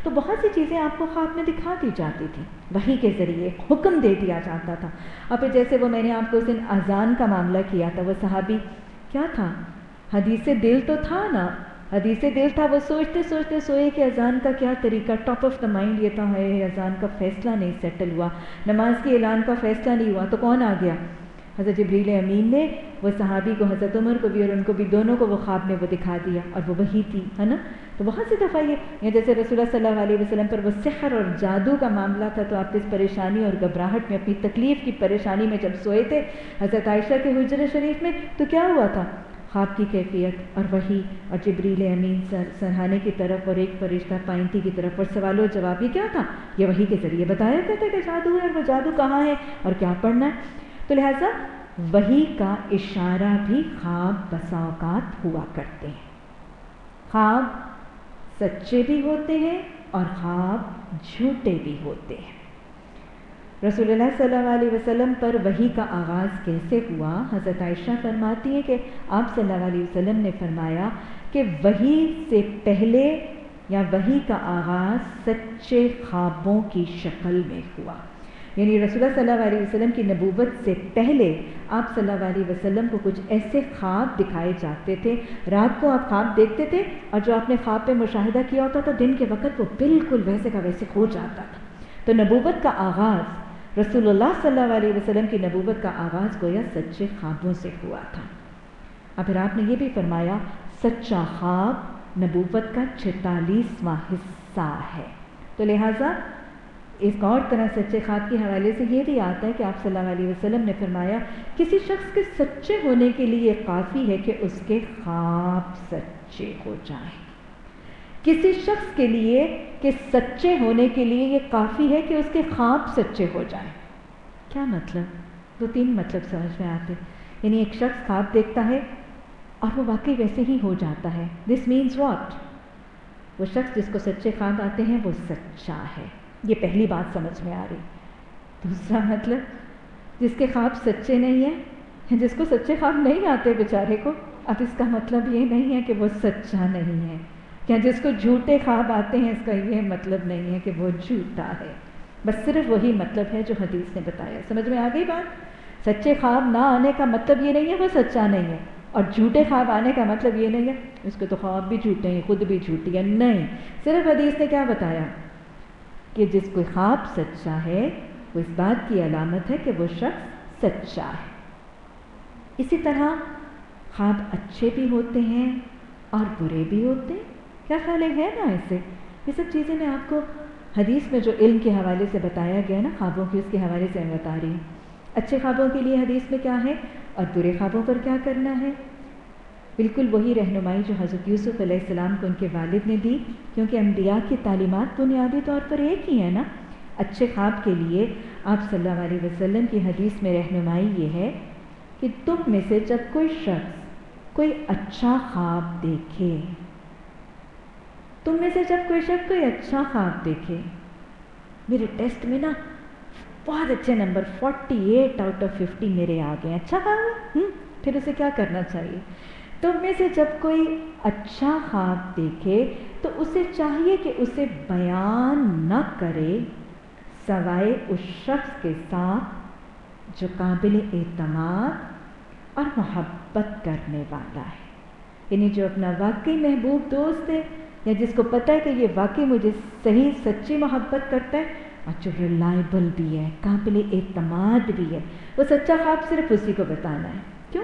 تو بہت سی چیزیں آپ کو خواب میں دکھا دی جاتی تھی، وحی کے ذریعے حکم دے دیا جاتا تھا۔ اور پھر جیسے وہ میں نے آپ کو اس دن اذان کا معاملہ کیا تھا، وہ صحابی کیا تھا، حدیث دل تو تھا نا، حدیث دل تھا، وہ سوچتے سوچتے سوئے کہ اذان کا کیا طریقہ، ٹاپ آف دا مائنڈ یہ تھا، ہے اذان کا فیصلہ نہیں سیٹل ہوا، نماز کے اعلان کا فیصلہ نہیں ہوا، تو کون آ گیا؟ حضرت جبریل امین نے وہ صحابی کو، حضرت عمر کو بھی اور ان کو بھی دونوں کو وہ خواب میں وہ دکھا دیا، اور وہ وہی تھی، ہے نا۔ تو بہت سی دفعہ یہ جیسے رسول اللہ صلی اللہ علیہ وسلم پر وہ سحر اور جادو کا معاملہ تھا، تو آپ اس پریشانی اور گھبراہٹ میں، اپنی تکلیف کی پریشانی میں جب سوئے تھے حضرت عائشہ کے حجرہ شریف میں، تو کیا ہوا تھا؟ خواب کی کیفیت اور وحی اور جبریل امین سرہانے کی طرف اور ایک فرشتہ پائنتی کی طرف، اور سوال و جواب یہ کیا تھا؟ یہ وحی کے ذریعے بتایا گیا تھا کہ جادو ہے اور وہ جادو کہاں ہے اور کیا پڑھنا ہے۔ تو لہٰذا وحی کا اشارہ بھی خواب بسا اوقات ہوا کرتے ہیں، خواب سچے بھی ہوتے ہیں اور خواب جھوٹے بھی ہوتے ہیں۔ رسول اللہ صلی اللہ علیہ وسلم پر وحی کا آغاز کیسے ہوا؟ حضرت عائشہ فرماتی ہیں کہ آپ صلی اللہ علیہ وسلم نے فرمایا کہ وحی سے پہلے یا وحی کا آغاز سچے خوابوں کی شکل میں ہوا، یعنی رسول اللہ صلی اللہ علیہ وسلم کی نبوت سے پہلے آپ صلی اللہ علیہ وسلم کو کچھ ایسے خواب دکھائے جاتے تھے، رات کو آپ خواب دیکھتے تھے اور جو آپ نے خواب پہ مشاہدہ کیا ہوتا تھا دن کے وقت وہ بالکل ویسے کا ویسے ہو جاتا تھا۔ تو نبوت کا آغاز، رسول اللہ صلی اللہ علیہ وسلم کی نبوت کا آغاز گویا سچے خوابوں سے ہوا تھا۔ اب پھر آپ نے یہ بھی فرمایا سچا خواب نبوت کا 46واں حصہ ہے، تو لہٰذا ایک اور طرح سچے خواب کے حوالے سے یہ بھی آتا ہے کہ آپ صلی اللہ علیہ وسلم نے فرمایا کسی شخص کے سچے ہونے کے لیے کافی ہے کہ اس کے خواب سچے ہو جائیں، کسی شخص کے لیے کہ سچے ہونے کے لیے یہ کافی ہے کہ اس کے خواب سچے ہو جائیں۔ کیا مطلب؟ 2-3 مطلب سمجھ میں آتے، یعنی ایک شخص خواب دیکھتا ہے اور وہ واقعی ویسے ہی ہو جاتا ہے، دس مینز واٹ؟ وہ شخص جس کو سچے خواب آتے ہیں وہ سچا ہے، یہ پہلی بات سمجھ میں آ رہی۔ دوسرا مطلب جس کے خواب سچے نہیں ہیں، جس کو سچے خواب نہیں آتے بیچارے کو، اب اس کا مطلب یہ نہیں ہے کہ وہ سچا نہیں ہے، یا جس کو جھوٹے خواب آتے ہیں اس کا یہ مطلب نہیں ہے کہ وہ جھوٹا ہے، بس صرف وہی مطلب ہے جو حدیث نے بتایا۔ سمجھ میں آ گئی بات؟ سچے خواب نہ آنے کا مطلب یہ نہیں ہے وہ سچا نہیں ہے، اور جھوٹے خواب آنے کا مطلب یہ نہیں ہے اس کے تو خواب بھی جھوٹے ہیں، خود بھی جھوٹی ہے، نہیں، صرف حدیث نے کیا بتایا کہ جس کو خواب سچا ہے وہ اس بات کی علامت ہے کہ وہ شخص سچا ہے۔ اسی طرح خواب اچھے بھی ہوتے ہیں اور برے بھی ہوتے ہیں، کیا خیال ہے نا ایسے؟ یہ سب چیزیں میں آپ کو حدیث میں جو علم کے حوالے سے بتایا گیا نا خوابوں کی، اس کے حوالے سے میں بتا رہی ہوں۔ اچھے خوابوں کے لیے حدیث میں کیا ہے اور برے خوابوں پر کیا کرنا ہے، بالکل وہی رہنمائی جو حضرت یوسف علیہ السلام کو ان کے والد نے دی، کیونکہ انبیاء کی تعلیمات بنیادی طور پر ایک ہی ہے نا۔ اچھے خواب کے لیے آپ صلی اللہ علیہ وسلم کی حدیث میں رہنمائی یہ ہے کہ تم میں سے جب کوئی شخص کوئی اچھا خواب دیکھے، تم میں سے جب کوئی شخص کوئی اچھا خواب دیکھے، میرے ٹیسٹ میں نا بہت اچھے نمبر 48/50 میرے آ گئے، اچھا خواب ہے، پھر اسے کیا کرنا چاہیے؟ تم میں سے جب کوئی اچھا خواب دیکھے تو اسے چاہیے کہ اسے بیان نہ کرے سوائے اس شخص کے ساتھ جو قابل اعتماد اور محبت کرنے والا ہے، یعنی جو اپنا واقعی محبوب دوست ہے یا جس کو پتہ ہے کہ یہ واقعی مجھے صحیح سچی محبت کرتا ہے اور جو ریلائبل بھی ہے، قابل اعتماد بھی ہے، وہ سچا خواب صرف اسی کو بتانا ہے۔ کیوں؟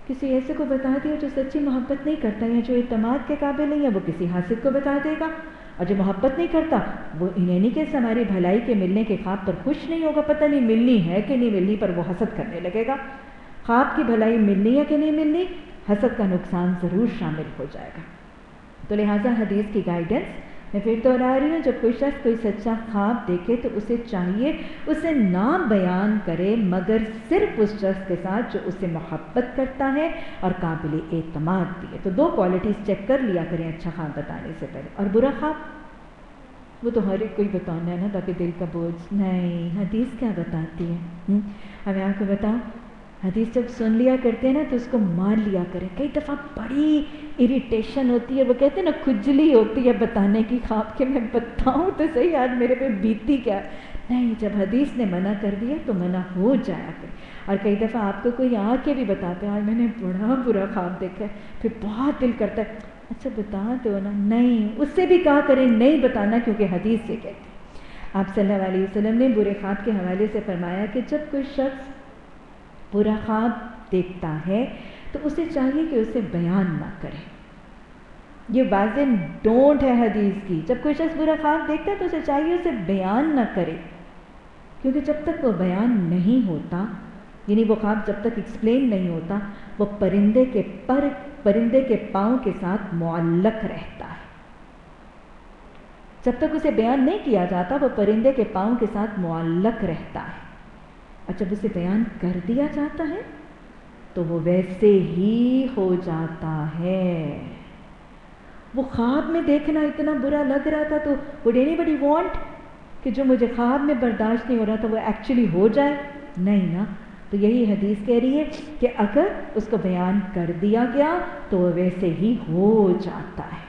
کسی ایسے کو بتا دیا جو سچی محبت نہیں کرتا یا جو اعتماد کے قابل نہیں ہے، وہ کسی حاسد کو بتا دے گا، اور جو محبت نہیں کرتا وہ انہیں نہیں کہ ہماری بھلائی کے ملنے کے خواب پر خوش نہیں ہوگا، پتہ نہیں ملنی ہے کہ نہیں ملنی پر وہ حسد کرنے لگے گا۔ خواب کی بھلائی ملنی ہے کہ نہیں ملنی، حسد کا نقصان ضرور شامل ہو جائے گا۔ تو لہٰذا حدیث کی گائیڈنس میں پھر دوہرا رہی ہوں، جب کوئی شخص کوئی سچا خواب دیکھے تو اسے چاہیے اسے نہ بیان کرے مگر صرف اس شخص کے ساتھ جو اسے محبت کرتا ہے اور قابل اعتماد بھی ہے۔ تو 2 کوالٹیز چیک کر لیا کریں اچھا خواب بتانے سے پہلے۔ اور برا خواب وہ تو ہر ایک کو ہی بتانا ہے نا تاکہ دل کا بوجھ نہیں۔ حدیث کیا بتاتی ہے؟ اب میں آپ کو بتاؤں، حدیث جب سن لیا کرتے ہیں نا تو اس کو مان لیا کریں۔ کئی دفعہ بڑی اریٹیشن ہوتی ہے، وہ کہتے ہیں نا کھجلی ہوتی ہے بتانے کی خواب کے، میں بتاؤں تو صحیح آج میرے پہ بیتی کیا۔ نہیں، جب حدیث نے منع کر دیا تو منع ہو جایا کرے۔ اور کئی دفعہ آپ کو کوئی آ کے بھی بتاتے ہیں آج میں نے بڑا برا خواب دیکھا ہے، پھر بہت دل کرتا ہے اچھا بتا دو نا. نہیں, اس سے بھی کہا کریں نہیں بتانا, کیونکہ حدیث سے کہتے ہیں. آپ صلی اللہ علیہ وسلم نے برے خواب کے حوالے سے فرمایا کہ جب کوئی شخص برا خواب دیکھتا ہے تو اسے چاہیے کہ اسے بیان نہ کرے. یہ واضح ڈونٹ ہے حدیث کی. جب کوئی شخص برا خواب دیکھتا ہے تو اسے چاہیے اسے بیان نہ کرے, کیونکہ جب تک وہ بیان نہیں ہوتا, یعنی وہ خواب جب تک ایکسپلین نہیں ہوتا, وہ پرندے کے پاؤں کے ساتھ معلق رہتا ہے. جب تک اسے بیان نہیں کیا جاتا وہ پرندے کے پاؤں کے ساتھ معلق رہتا ہے, اور جب اسے بیان کر دیا جاتا ہے تو وہ ویسے ہی ہو جاتا ہے. وہ خواب میں دیکھنا اتنا برا لگ رہا تھا تو would anybody want کہ جو مجھے خواب میں برداشت نہیں ہو رہا تھا وہ ایکچولی ہو جائے؟ نہیں نا. تو یہی حدیث کہہ رہی ہے کہ اگر اس کو بیان کر دیا گیا تو وہ ویسے ہی ہو جاتا ہے.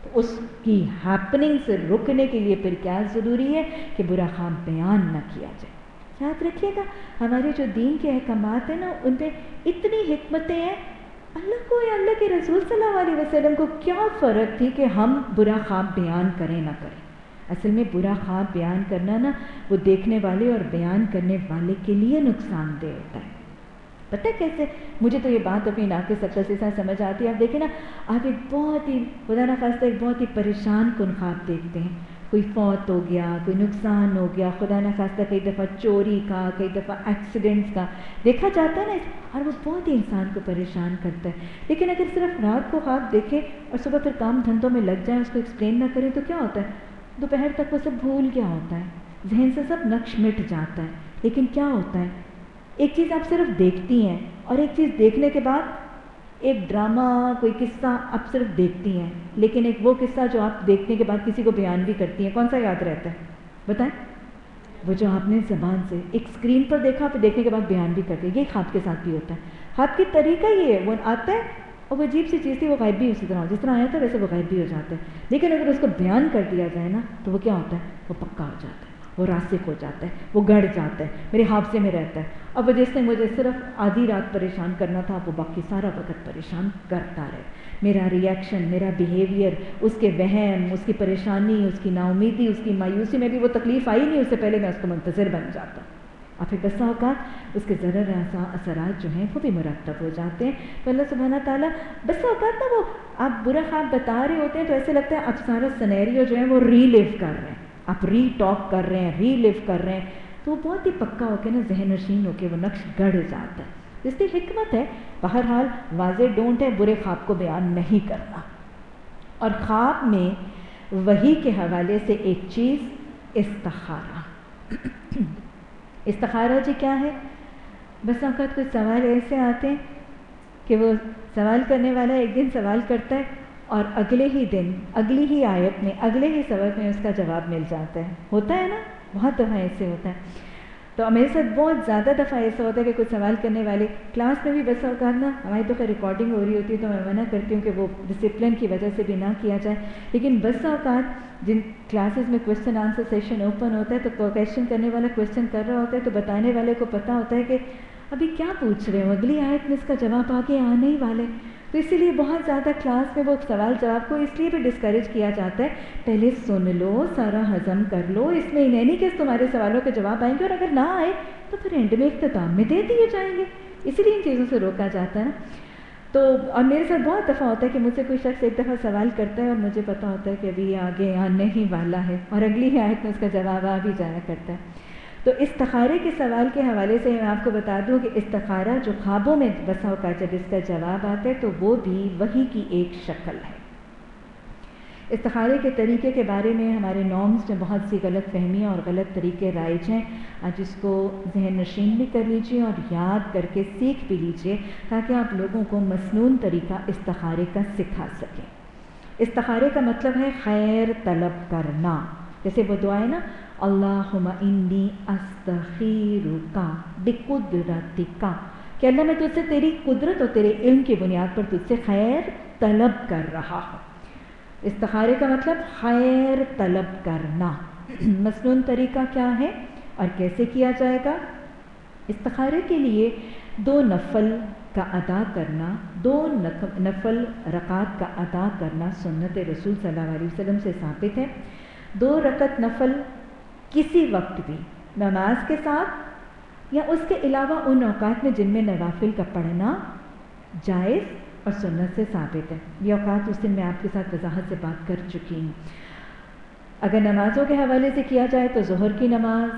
تو اس کی ہیپننگ سے رکنے کے لیے پھر کیا ضروری ہے کہ برا خواب بیان نہ کیا جائے. یاد رکھیے گا ہمارے جو دین کے احکامات ہیں نا ان پہ اتنی حکمتیں ہیں. اللہ کو یا اللہ کے رسول صلی اللہ علیہ وسلم کو کیا فرق تھی کہ ہم برا خواب بیان کریں نہ کریں. اصل میں برا خواب بیان کرنا نا وہ دیکھنے والے اور بیان کرنے والے کے لیے نقصان دہ ہوتا ہے. پتہ کیسے؟ مجھے تو یہ بات اپنی ناقص عقل سے سمجھ آتی ہے. آپ دیکھیں نا, آپ ایک بہت ہی خدا نخواستہ ایک بہت ہی پریشان کن خواب دیکھتے ہیں. کوئی فوت ہو گیا, کوئی نقصان ہو گیا, خدا نخواستہ کئی دفعہ چوری کا, کئی دفعہ ایکسیڈنٹس کا دیکھا جاتا ہے نا, اور وہ بہت ہی انسان کو پریشان کرتا ہے. لیکن اگر صرف رات کو خواب دیکھیں اور صبح پھر کام دھندوں میں لگ جائیں, اس کو ایکسپلین نہ کریں تو کیا ہوتا ہے؟ دوپہر تک وہ سب بھول گیا ہوتا ہے, ذہن سے سب نقش مٹ جاتا ہے. لیکن کیا ہوتا ہے, ایک چیز آپ صرف دیکھتی ہیں اور ایک چیز دیکھنے کے بعد ایک ڈرامہ, کوئی قصہ آپ صرف دیکھتی ہیں, لیکن ایک وہ قصہ جو آپ دیکھنے کے بعد کسی کو بیان بھی کرتی ہیں, کون سا یاد رہتا ہے بتائیں؟ وہ جو آپ نے زبان سے ایک اسکرین پر دیکھا پھر دیکھنے کے بعد بیان بھی کرتے ہیں. یہ خواب کے ساتھ بھی ہوتا ہے. خواب کی طریقہ یہ ہے, وہ آتا ہے اور وہ عجیب سی چیز تھی وہ غائب بھی اسی طرح, جس طرح آیا تھا ویسے وہ غائب بھی ہو جاتا ہے. لیکن اگر اس کو بیان کر دیا جائے نا تو وہ کیا ہوتا ہے, وہ پکا ہو جاتا ہے, وہ راسخ ہو جاتا ہے, وہ گڑ جاتا ہے, میرے حافظے میں رہتا ہے. اب وہ جس نے مجھے صرف آدھی رات پریشان کرنا تھا وہ باقی سارا وقت پریشان کرتا رہے. میرا ریئیکشن, میرا بیہیویئر, اس کے وہم, اس کی پریشانی, اس کی نا امیدی, اس کی مایوسی میں بھی وہ تکلیف آئی نہیں, اس سے پہلے میں اس کو منتظر بن جاتا. اور پھر بسا اوقات اس کے ضرر اثرات جو ہیں وہ بھی مرتب ہو جاتے ہیں. تو اللہ سبحانہ تعالیٰ بسا اوقات نا وہ آپ برا خواب بتا رہے ہوتے ہیں تو ایسے لگتا ہے آپ سارا سینیریو جو ہے وہ ری لیو کر رہے ہیں, آپ ری ٹاک کر رہے ہیں, ری لیو کر رہے ہیں. تو وہ بہت ہی پکا ہو کے نا ذہن نشین ہو کے وہ نقش گڑ جاتا ہے. اس کی حکمت ہے. بہرحال واضح ڈونٹ ہے برے خواب کو بیان نہیں کرنا. اور خواب میں وحی کے حوالے سے ایک چیز استخارہ. استخارہ جی کیا ہے؟ بس اوقات کچھ سوال ایسے آتے ہیں کہ وہ سوال کرنے والا ایک دن سوال کرتا ہے اور اگلے ہی دن, اگلی ہی آیت میں, اگلے ہی سبق میں اس کا جواب مل جاتا ہے. ہوتا ہے نا, بہت دفعہ ایسے ہوتا ہے. تو میرے ساتھ بہت زیادہ دفعہ ایسا ہوتا ہے کہ کچھ سوال کرنے والے کلاس میں بھی بس اوقات نا, ہماری تو خیر ریکارڈنگ ہو رہی ہوتی ہے تو میں منع کرتی ہوں کہ وہ ڈسپلن کی وجہ سے بھی نہ کیا جائے. لیکن بس اوقات جن کلاسز میں کویشچن آنسر سیشن اوپن ہوتا ہے تو کویشچن کرنے والا کویشچن کر رہا ہوتا ہے تو بتانے والے کو پتہ ہوتا ہے کہ ابھی کیا پوچھ رہے ہو, اگلی آیت میں اس کا جواب آگے آنے ہی والے. تو اسی لیے بہت زیادہ کلاس میں وہ سوال جواب کو اس لیے بھی ڈسکریج کیا جاتا ہے, پہلے سن لو, سارا ہضم کر لو, اس میں نہیں کہ تمہارے سوالوں کے جواب آئیں گے اور اگر نہ آئے تو پھر اینڈ میں اختتام میں دے دیے جائیں گے. اسی لیے ان چیزوں سے روکا جاتا ہے نا. تو اور میرے ساتھ بہت دفعہ ہوتا ہے کہ مجھ سے کوئی شخص ایک دفعہ سوال کرتا ہے اور مجھے پتہ ہوتا ہے کہ ابھی یہ آگے آنے ہی والا ہے اور اگلی ہی آیت میں اس کا جواب آ بھی جایا کرتا ہے. تو استخارے کے سوال کے حوالے سے میں آپ کو بتا دوں کہ استخارہ جو خوابوں میں بسا اوقات جب اس کا جواب آتا ہے تو وہ بھی وحی کی ایک شکل ہے. استخارے کے طریقے کے بارے میں ہمارے نارمز میں بہت سی غلط فہمیاں اور غلط طریقے رائج ہیں. آج اس کو ذہن نشین بھی کر لیجئے اور یاد کر کے سیکھ بھی لیجئے تاکہ آپ لوگوں کو مسنون طریقہ استخارے کا سکھا سکیں. استخارے کا مطلب ہے خیر طلب کرنا. جیسے وہ دعائیں نا, اللہم انی استخیرک بقدرتک, کہ اللہ میں تجھ سے تیری قدرت اور تیرے علم کی بنیاد پر تجھ سے خیر طلب کر رہا ہوں. استخارے کا مطلب خیر طلب کرنا. مسنون طریقہ کیا ہے اور کیسے کیا جائے گا؟ استخارے کے لیے 2 نفل کا ادا کرنا، 2 نفل رکعت کا ادا کرنا سنت رسول صلی اللہ علیہ وسلم سے ثابت ہے۔ 2 رکعت نفل کسی وقت بھی نماز کے ساتھ یا اس کے علاوہ ان اوقات میں جن میں نوافل کا پڑھنا جائز اور سنت سے ثابت ہے۔ یہ اوقات اس دن میں آپ کے ساتھ وضاحت سے بات کر چکی ہوں۔ اگر نمازوں کے حوالے سے کیا جائے تو ظہر کی نماز،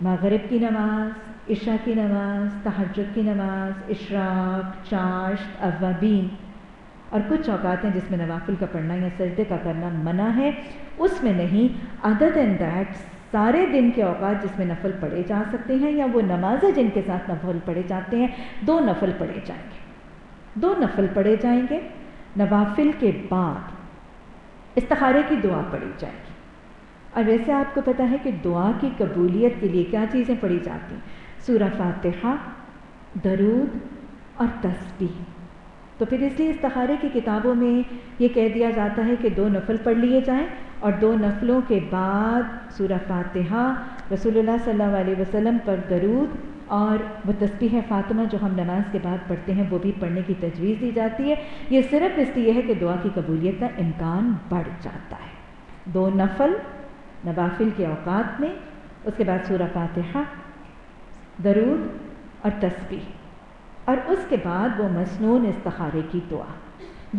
مغرب کی نماز، عشاء کی نماز، تہجد کی نماز، اشراق، چاشت، اوابین، اور کچھ اوقات ہیں جس میں نوافل کا پڑھنا یا سجدے کا کرنا منع ہے، اس میں نہیں۔ ادر دین دیٹ سارے دن کے اوقات جس میں نفل پڑھے جا سکتے ہیں یا وہ نمازیں جن کے ساتھ نفل پڑھے جاتے ہیں، 2 نفل پڑھے جائیں گے، 2 نفل پڑھے جائیں گے۔ نوافل کے بعد استخارے کی دعا پڑھی جائے گی۔ اور ویسے آپ کو پتہ ہے کہ دعا کی قبولیت کے لیے کیا چیزیں پڑھی جاتی ہیں؟ سورہ فاتحہ، درود اور تسبیح۔ تو پھر اس لیے استخارے کی کتابوں میں یہ کہہ دیا جاتا ہے کہ 2 نفل پڑھ لیے جائیں اور 2 نفلوں کے بعد سورہ فاتحہ، رسول اللہ صلی اللہ علیہ وسلم پر درود اور وہ تسبیح فاطمہ جو ہم نماز کے بعد پڑھتے ہیں وہ بھی پڑھنے کی تجویز دی جاتی ہے۔ یہ صرف اس لیے ہے کہ دعا کی قبولیت کا امکان بڑھ جاتا ہے۔ 2 نفل نوافل کے اوقات میں، اس کے بعد سورہ فاتحہ، درود اور تسبیح، اور اس کے بعد وہ مسنون استخارے کی دعا۔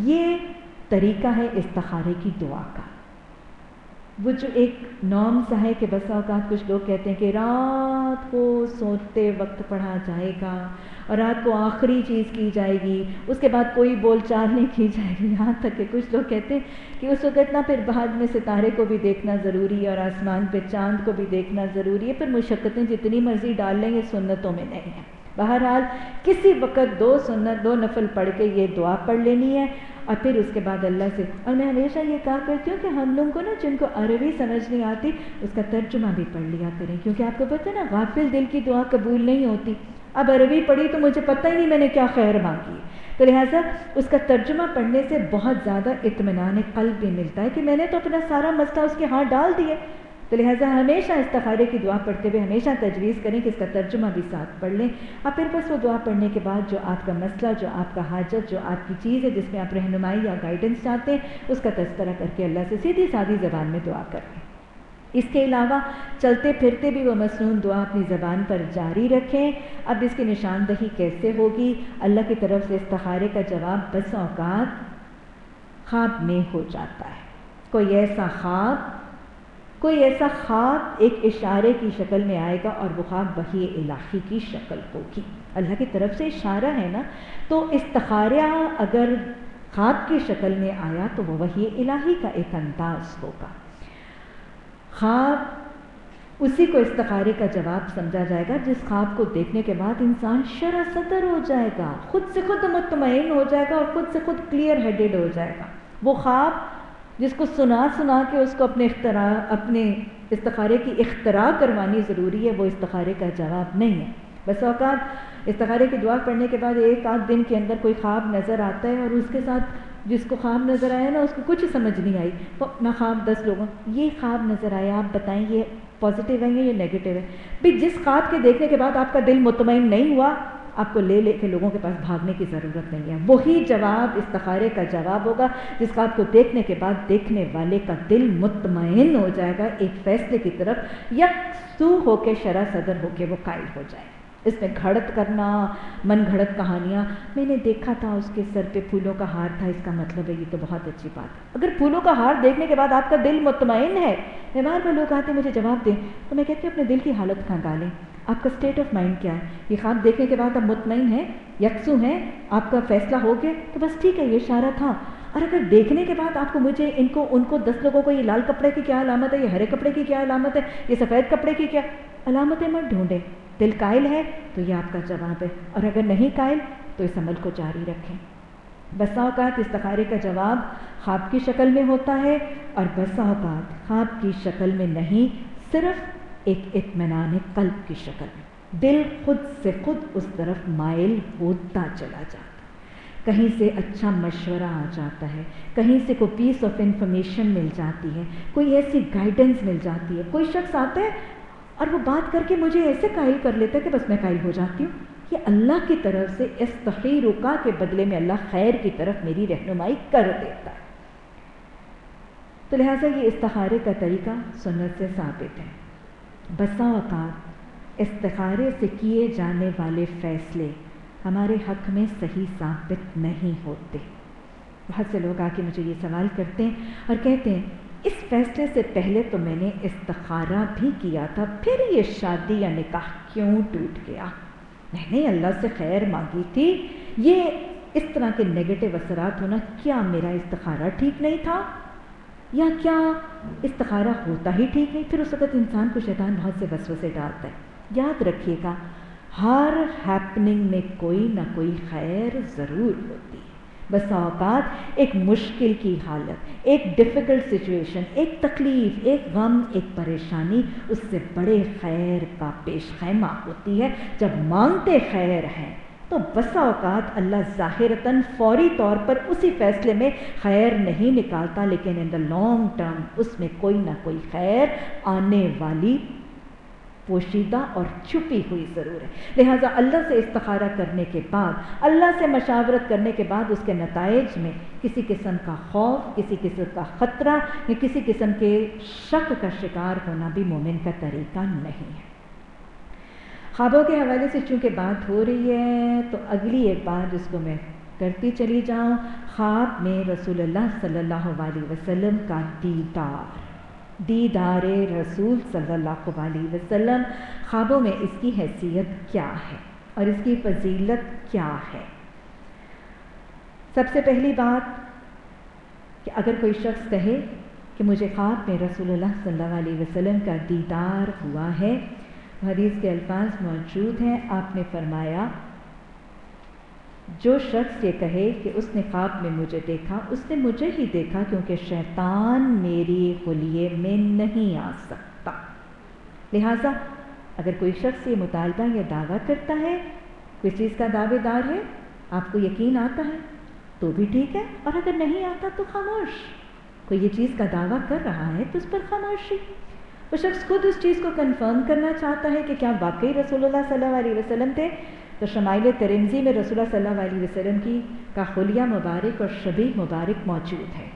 یہ طریقہ ہے استخارے کی دعا کا۔ وہ جو ایک نام سا ہے کہ بسا اوقات کچھ لوگ کہتے ہیں کہ رات کو سوتے وقت پڑھا جائے گا اور رات کو آخری چیز کی جائے گی، اس کے بعد کوئی بول چال نہیں کی جائے گی، یہاں تک کہ کچھ لوگ کہتے ہیں کہ اس وقت نہ پھر بعد میں ستارے کو بھی دیکھنا ضروری ہے اور آسمان پہ چاند کو بھی دیکھنا ضروری ہے، پھر مشقتیں جتنی مرضی ڈال لیں، یہ سنتوں میں نہیں ہے۔ بہرحال کسی وقت 2 نفل پڑھ کے یہ دعا پڑھ لینی ہے اور پھر اس کے بعد اللہ سے۔ اور میں ہمیشہ یہ کہا کرتی ہوں کہ ہم لوگوں کو نا جن کو عربی سمجھ نہیں آتی اس کا ترجمہ بھی پڑھ لیا کریں، کیونکہ آپ کو پتہ ہے نا غافل دل کی دعا قبول نہیں ہوتی۔ اب عربی پڑھی تو مجھے پتہ ہی نہیں میں نے کیا خیر مانگی، تو لہٰذا اس کا ترجمہ پڑھنے سے بہت زیادہ اطمینان قلب بھی ملتا ہے کہ میں نے تو اپنا سارا مسئلہ اس کے ہاتھ ڈال دیے۔ تو لہٰذا ہمیشہ استخارے کی دعا پڑھتے ہوئے ہمیشہ تجویز کریں کہ اس کا ترجمہ بھی ساتھ پڑھ لیں، اور پھر بس وہ دعا پڑھنے کے بعد جو آپ کا مسئلہ، جو آپ کا حاجت، جو آپ کی چیز ہے جس میں آپ رہنمائی یا گائیڈنس چاہتے ہیں، اس کا تذکرہ کر کے اللہ سے سیدھی سادھی زبان میں دعا کریں۔ اس کے علاوہ چلتے پھرتے بھی وہ مسنون دعا اپنی زبان پر جاری رکھیں۔ اب اس کی نشاندہی کیسے ہوگی؟ اللہ کی طرف سے استخارے کا جواب بس اوقات خواب میں ہو جاتا ہے۔ کوئی ایسا خواب ایک اشارے کی شکل میں آئے گا اور وہ خواب وحی الہی کی شکل ہوگی، اللہ کی طرف سے اشارہ ہے نا۔ تو استخارہ اگر خواب کی شکل میں آیا تو وہ وحی الہی کا ایک انداز ہوگا۔ خواب اسی کو استخارے کا جواب سمجھا جائے گا جس خواب کو دیکھنے کے بعد انسان شرح صدر ہو جائے گا، خود سے خود مطمئن ہو جائے گا اور خود سے خود کلیئر ہیڈڈ ہو جائے گا۔ وہ خواب جس کو سنا کے اس کو اپنے استخارے کی اختراع کروانی ضروری ہے، وہ استخارے کا جواب نہیں ہے۔ بس اوقات استخارے کی دعا پڑھنے کے بعد 1 دن کے اندر کوئی خواب نظر آتا ہے اور اس کے ساتھ جس کو خواب نظر آیا نا اس کو کچھ سمجھ نہیں آئی، وہ اپنا خواب 10 لوگوں یہ خواب نظر آیا، آپ بتائیں یہ پازیٹیو ہے یا یہ نیگیٹو ہے؟ بھی جس خواب کے دیکھنے کے بعد آپ کا دل مطمئن نہیں ہوا، آپ کو لے کے لوگوں کے پاس بھاگنے کی ضرورت نہیں ہے۔ وہی جواب استخارے کا جواب ہوگا جس خواب کو دیکھنے کے بعد دیکھنے والے کا دل مطمئن ہو جائے گا، ایک فیصلے کی طرف یکسو ہو کے شرح صدر ہو کے وہ قائل ہو جائے۔ اس میں گھڑت کرنا، من گھڑت کہانیاں، میں نے دیکھا تھا اس کے سر پہ پھولوں کا ہار تھا، اس کا مطلب ہے یہ تو بہت اچھی بات ہے۔ اگر پھولوں کا ہار دیکھنے کے بعد آپ کا دل مطمئن ہے، بار بار لوگ آتے ہیں مجھے جواب دیں، تو میں کہتی ہوں اپنے دل کی حالت کھنگالیں، آپ کا اسٹیٹ آف مائنڈ کیا ہے؟ یہ خواب دیکھنے کے بعد آپ مطمئن ہیں، یکسو ہیں، آپ کا فیصلہ ہو گیا تو بس ٹھیک ہے، یہ اشارہ تھا۔ اور اگر دیکھنے کے بعد آپ کو مجھے ان کو 10 لوگوں کو یہ لال کپڑے کی کیا علامت ہے، یہ ہرے کپڑے کی کیا علامت ہے، یہ سفید کپڑے کی کیا علامتیں مت ڈھونڈیں۔ دل قائل ہے تو یہ آپ کا جواب ہے، اور اگر نہیں قائل تو اس عمل کو جاری رکھیں۔ بسا اوقات استخارے کا جواب خواب کی شکل میں ہوتا ہے اور بسا اوقات خواب کی شکل میں نہیں، صرف ایک اطمینان قلب کی شکل میں، دل خود سے خود اس طرف مائل ہوتا چلا جاتا ہے، کہیں سے اچھا مشورہ آ جاتا ہے، کہیں سے کوئی پیس آف انفارمیشن مل جاتی ہے، کوئی ایسی گائیڈنس مل جاتی ہے، کوئی شخص آتا ہے اور وہ بات کر کے مجھے ایسے قائل کر لیتا ہے کہ بس میں قائل ہو جاتی ہوں۔ یہ اللہ کی طرف سے استخیرک کے بدلے میں اللہ خیر کی طرف میری رہنمائی کر دیتا ہے۔ تو لہٰذا یہ استخارے کا طریقہ سنت سے ثابت ہے۔ بسا اوقات استخارے سے کیے جانے والے فیصلے ہمارے حق میں صحیح ثابت نہیں ہوتے۔ بہت سے لوگ آ کے مجھے یہ سوال کرتے ہیں اور کہتے ہیں اس فیصلے سے پہلے تو میں نے استخارہ بھی کیا تھا، پھر یہ شادی یا نکاح کیوں ٹوٹ گیا؟ میں نے اللہ سے خیر مانگی تھی، یہ اس طرح کے نیگیٹو اثرات ہونا، کیا میرا استخارہ ٹھیک نہیں تھا یا کیا استخارہ ہوتا ہی ٹھیک نہیں؟ پھر اس وقت انسان کو شیطان بہت سے وسوسے ڈالتا ہے۔ یاد رکھیے گا ہر ہیپننگ میں کوئی نہ کوئی خیر ضرور ہوتی ہے۔ بسا اوقات ایک مشکل کی حالت، ایک ڈیفیکلٹ سچویشن، ایک تکلیف، ایک غم، ایک پریشانی اس سے بڑے خیر کا پیش خیمہ ہوتی ہے۔ جب مانگتے خیر ہیں تو بسا اوقات اللہ ظاہراً فوری طور پر اسی فیصلے میں خیر نہیں نکالتا، لیکن ان دا لانگ ٹرم اس میں کوئی نہ کوئی خیر آنے والی پوشیدہ اور چھپی ہوئی ضرور ہے۔ لہٰذا اللہ سے استخارہ کرنے کے بعد، اللہ سے مشاورت کرنے کے بعد اس کے نتائج میں کسی قسم کا خوف، کسی قسم کا خطرہ یا کسی قسم کے شک کا شکار ہونا بھی مومن کا طریقہ نہیں ہے۔ خوابوں کے حوالے سے چونکہ بات ہو رہی ہے تو اگلی ایک بات جس کو میں کرتی چلی جاؤں، خواب میں رسول اللہ صلی اللہ علیہ وسلم کا دیدار رسول صلی اللہ علیہ وسلم، خوابوں میں اس کی حیثیت کیا ہے اور اس کی فضیلت کیا ہے؟ سب سے پہلی بات کہ اگر کوئی شخص کہے کہ مجھے خواب میں رسول اللہ صلی اللہ علیہ وسلم کا دیدار ہوا ہے، حدیث کے الفاظ موجود ہیں، آپ نے فرمایا جو شخص یہ کہے کہ اس نے خواب میں مجھے دیکھا، اس نے مجھے ہی دیکھا، کیونکہ شیطان میری خلیے میں نہیں آ سکتا۔ لہٰذا اگر کوئی شخص یہ مطالبہ یا دعویٰ کرتا ہے، کوئی چیز کا دعوے دار ہے، آپ کو یقین آتا ہے تو بھی ٹھیک ہے، اور اگر نہیں آتا تو خاموش۔ کوئی یہ چیز کا دعویٰ کر رہا ہے تو اس پر خاموشی۔ وہ شخص خود اس چیز کو کنفرم کرنا چاہتا ہے کہ کیا واقعی رسول اللہ صلی اللہ علیہ وسلم تھے، تو شمائل ترمذی میں رسول اللہ صلی اللہ علیہ وسلم کا خلیہ مبارک اور شبیہ مبارک موجود ہے۔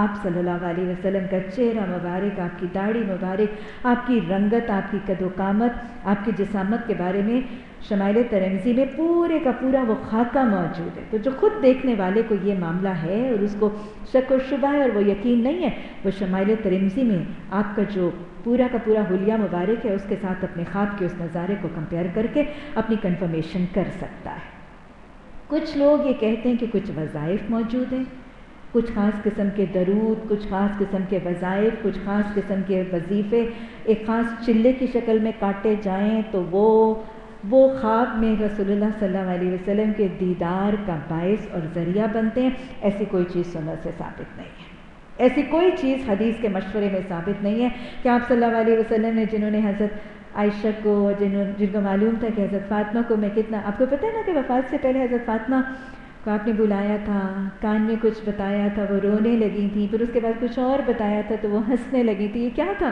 آپ صلی اللہ علیہ وسلم کا چہرہ مبارک، آپ کی داڑھی مبارک، آپ کی رنگت، آپ کی قد و قامت، آپ کی جسامت کے بارے میں شمائل ترمذی میں پورے کا پورا وہ خاکہ موجود ہے۔ تو جو خود دیکھنے والے کو یہ معاملہ ہے اور اس کو شک و شبہ ہے اور وہ یقین نہیں ہے، وہ شمائل ترمذی میں آپ کا جو پورا کا پورا حلیہ مبارک ہے اس کے ساتھ اپنے خواب کے اس نظارے کو کمپیئر کر کے اپنی کنفرمیشن کر سکتا ہے۔ کچھ لوگ یہ کہتے ہیں کہ کچھ وظائف موجود ہیں، کچھ خاص قسم کے درود، کچھ خاص قسم کے وظائف، کچھ خاص قسم کے وظیفے ایک خاص چلے کی شکل میں کاٹے جائیں تو وہ خواب میں رسول اللہ صلی اللہ علیہ وسلم کے دیدار کا باعث اور ذریعہ بنتے ہیں۔ ایسی کوئی چیز سنت سے ثابت نہیں ہے، ایسی کوئی چیز حدیث کے مشورے میں ثابت نہیں ہے کہ آپ صلی اللہ علیہ وسلم نے جنہوں نے حضرت عائشہ کو، جن کو معلوم تھا کہ حضرت فاطمہ کو میں کتنا، آپ کو پتہ ہے نا کہ وفات سے پہلے حضرت فاطمہ کو آپ نے بلایا تھا، کان میں کچھ بتایا تھا، وہ رونے لگی تھیں، پھر اس کے بعد کچھ اور بتایا تھا تو وہ ہنسنے لگی تھی۔ یہ کیا تھا؟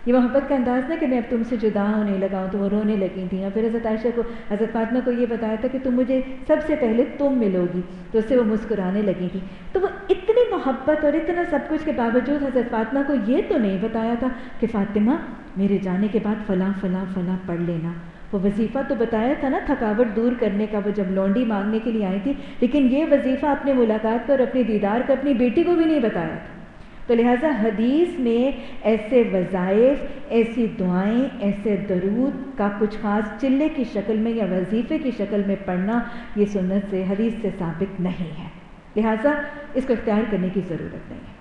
یہ محبت کا انداز نہ کہ میں اب تم سے جدا ہونے لگا ہوں، تو وہ رونے لگی تھیں۔ اور پھر حضرت عائشہ کو، حضرت فاطمہ کو یہ بتایا تھا کہ تم مجھے سب سے پہلے تم ملو گی، تو اس سے وہ مسکرانے لگی تھیں۔ تو وہ اتنی محبت اور اتنا سب کچھ کے باوجود حضرت فاطمہ کو یہ تو نہیں بتایا تھا کہ فاطمہ میرے جانے کے بعد فلاں فلاں فلاں پڑھ لینا۔ وہ وظیفہ تو بتایا تھا نا تھکاوٹ دور کرنے کا، وہ جب لونڈی مانگنے کے لیے آئی تھی، لیکن یہ وظیفہ اپنے ملاقات کا اور اپنی دیدار کا اپنی بیٹی کو بھی نہیں بتایا تھا۔ تو لہٰذا حدیث میں ایسے وظائف، ایسی دعائیں، ایسے درود کا کچھ خاص چلے کی شکل میں یا وظیفے کی شکل میں پڑھنا یہ سنت سے، حدیث سے ثابت نہیں ہے، لہٰذا اس کو اختیار کرنے کی ضرورت نہیں ہے۔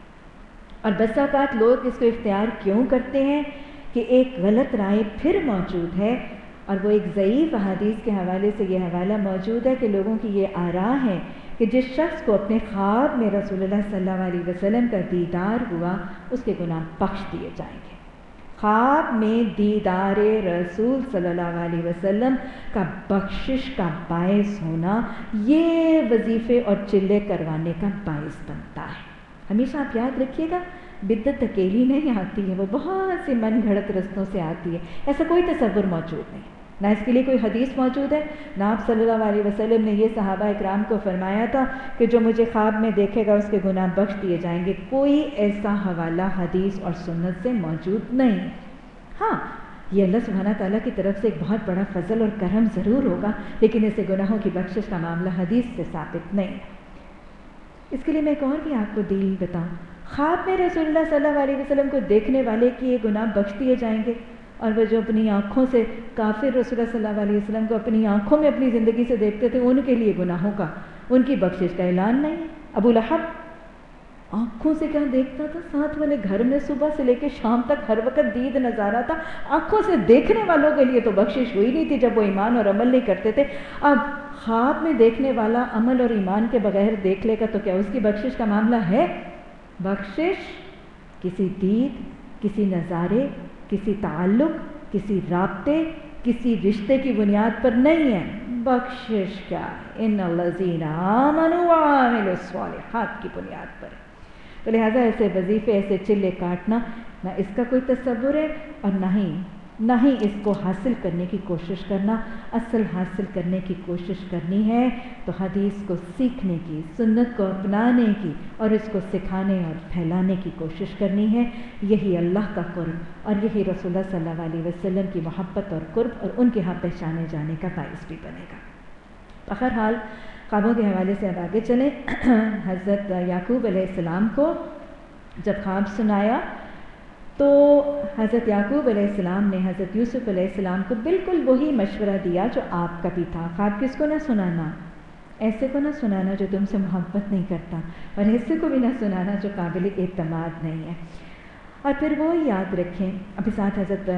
اور بس اوقات لوگ اس کو اختیار کیوں کرتے ہیں کہ ایک غلط رائے پھر موجود ہے، اور وہ ایک ضعیف حدیث کے حوالے سے یہ حوالہ موجود ہے کہ لوگوں کی یہ آراء ہے کہ جس شخص کو اپنے خواب میں رسول اللہ صلی اللہ علیہ وسلم کا دیدار ہوا اس کے گناہ بخش دیے جائیں گے۔ خواب میں دیدار رسول صلی اللہ علیہ وسلم کا بخشش کا باعث ہونا یہ وظیفے اور چلے کروانے کا باعث بنتا ہے۔ ہمیشہ آپ یاد رکھیے گا، بدعت اکیلی نہیں آتی ہے، وہ بہت سی من گھڑت رستوں سے آتی ہے، ایسا کوئی تصور موجود نہیں۔ نہ اس کے لیے کوئی حدیث موجود ہے، نہ آپ صلی اللہ علیہ وسلم نے یہ صحابہ اکرام کو فرمایا تھا کہ جو مجھے خواب میں دیکھے گا اس کے گناہ بخش دیے جائیں گے۔ کوئی ایسا حوالہ حدیث اور سنت سے موجود نہیں۔ ہاں، یہ اللہ سبحانہ تعالیٰ کی طرف سے ایک بہت بڑا فضل اور کرم ضرور ہوگا، لیکن اسے گناہوں کی بخشش کا معاملہ حدیث سے ثابت نہیں ہے۔ اس کے لیے میں ایک اور بھی آپ کو دلیل بتاؤں۔ خواب میں رسول اللہ صلی اللہ علیہ وسلم کو دیکھنے والے کی یہ گناہ بخش دیے جائیں گے، اور وہ جو اپنی آنکھوں سے کافر رسول اللہ صلی اللہ علیہ وسلم کو اپنی آنکھوں میں اپنی زندگی سے دیکھتے تھے، ان کے لیے گناہوں کا، ان کی بخشش کا اعلان نہیں ہے۔ ابو لہب آنکھوں سے کیا دیکھتا تھا؟ ساتھ والے گھر میں صبح سے لے کے شام تک ہر وقت دید نظر آتا، آنکھوں سے دیکھنے والوں کے لیے تو بخشش ہوئی نہیں تھی جب وہ ایمان اور عمل نہیں کرتے تھے۔ اب خواب میں دیکھنے والا عمل اور ایمان کے بغیر دیکھ لے گا تو کیا اس کی بخشش کا معاملہ ہے؟ بخشش کسی دید، کسی نظارے، کسی تعلق، کسی رابطے، کسی رشتے کی بنیاد پر نہیں ہے۔ بخشش کیا ہے؟ ان الذین آمنوا وعملوا الصالحات کی بنیاد پر ہے۔ تو لہٰذا ایسے وظیفے، ایسے چلے کاٹنا، نہ اس کا کوئی تصور ہے اور نہ ہی اس کو حاصل کرنے کی کوشش کرنا۔ اصل حاصل کرنے کی کوشش کرنی ہے تو حدیث کو سیکھنے کی، سنت کو اپنانے کی اور اس کو سکھانے اور پھیلانے کی کوشش کرنی ہے۔ یہی اللہ کا قرب اور یہی رسول اللہ صلی اللہ علیہ وسلم کی محبت اور قرب اور ان کے ہاں پہچانے جانے کا باعث بھی بنے گا۔ بہرحال خوابوں کے حوالے سے اب آگے چلیں۔ حضرت یعقوب علیہ السلام کو جب خواب سنایا تو حضرت یعقوب علیہ السلام نے حضرت یوسف علیہ السلام کو بالکل وہی مشورہ دیا جو آپ کا بھی تھا۔ خواب کس کو نہ سنانا؟ ایسے کو نہ سنانا جو تم سے محبت نہیں کرتا، اور ایسے کو بھی نہ سنانا جو قابل اعتماد نہیں ہے۔ اور پھر وہ یاد رکھیں، ابھی ساتھ حضرت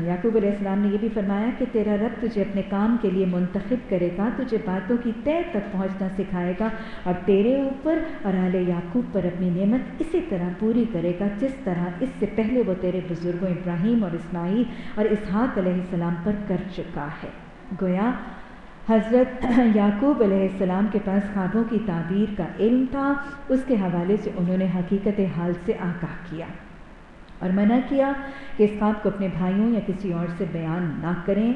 یعقوب علیہ السلام نے یہ بھی فرمایا کہ تیرا رب تجھے اپنے کام کے لیے منتخب کرے گا، تجھے باتوں کی تہہ تک پہنچنا سکھائے گا اور تیرے اوپر اور آل یعقوب پر اپنی نعمت اسی طرح پوری کرے گا جس طرح اس سے پہلے وہ تیرے بزرگوں ابراہیم اور اسماعیل اور اسحاق علیہ السلام پر کر چکا ہے۔ گویا حضرت یعقوب علیہ السلام کے پاس خوابوں کی تعبیر کا علم تھا، اس کے حوالے سے انہوں نے حقیقت حال سے آگاہ کیا اور منع کیا کہ اس خواب کو اپنے بھائیوں یا کسی اور سے بیان نہ کریں۔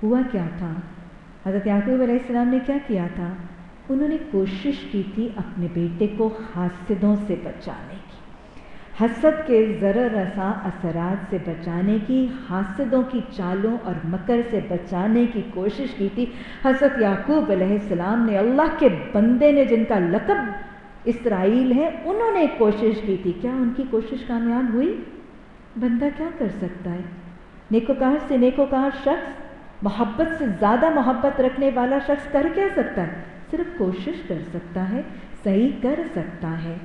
ہوا کیا تھا؟ حضرت یعقوب علیہ السلام نے کیا کیا تھا؟ انہوں نے کوشش کی تھی اپنے بیٹے کو حاسدوں سے بچانے کی، حسد کے ضرر رساں اثرات سے بچانے کی، حاسدوں کی چالوں اور مکر سے بچانے کی کوشش کی تھی۔ حضرت یعقوب علیہ السلام نے، اللہ کے بندے نے جن کا لقب اسرائیل ہے، انہوں نے کوشش کی تھی۔ کیا ان کی کوشش کامیاب ہوئی؟ بندہ کیا کر سکتا ہے؟ نیکوکار سے نیکوکار شخص، محبت سے زیادہ محبت رکھنے والا شخص کر کیا سکتا ہے؟ صرف کوشش کر سکتا ہے، صحیح کر سکتا ہے۔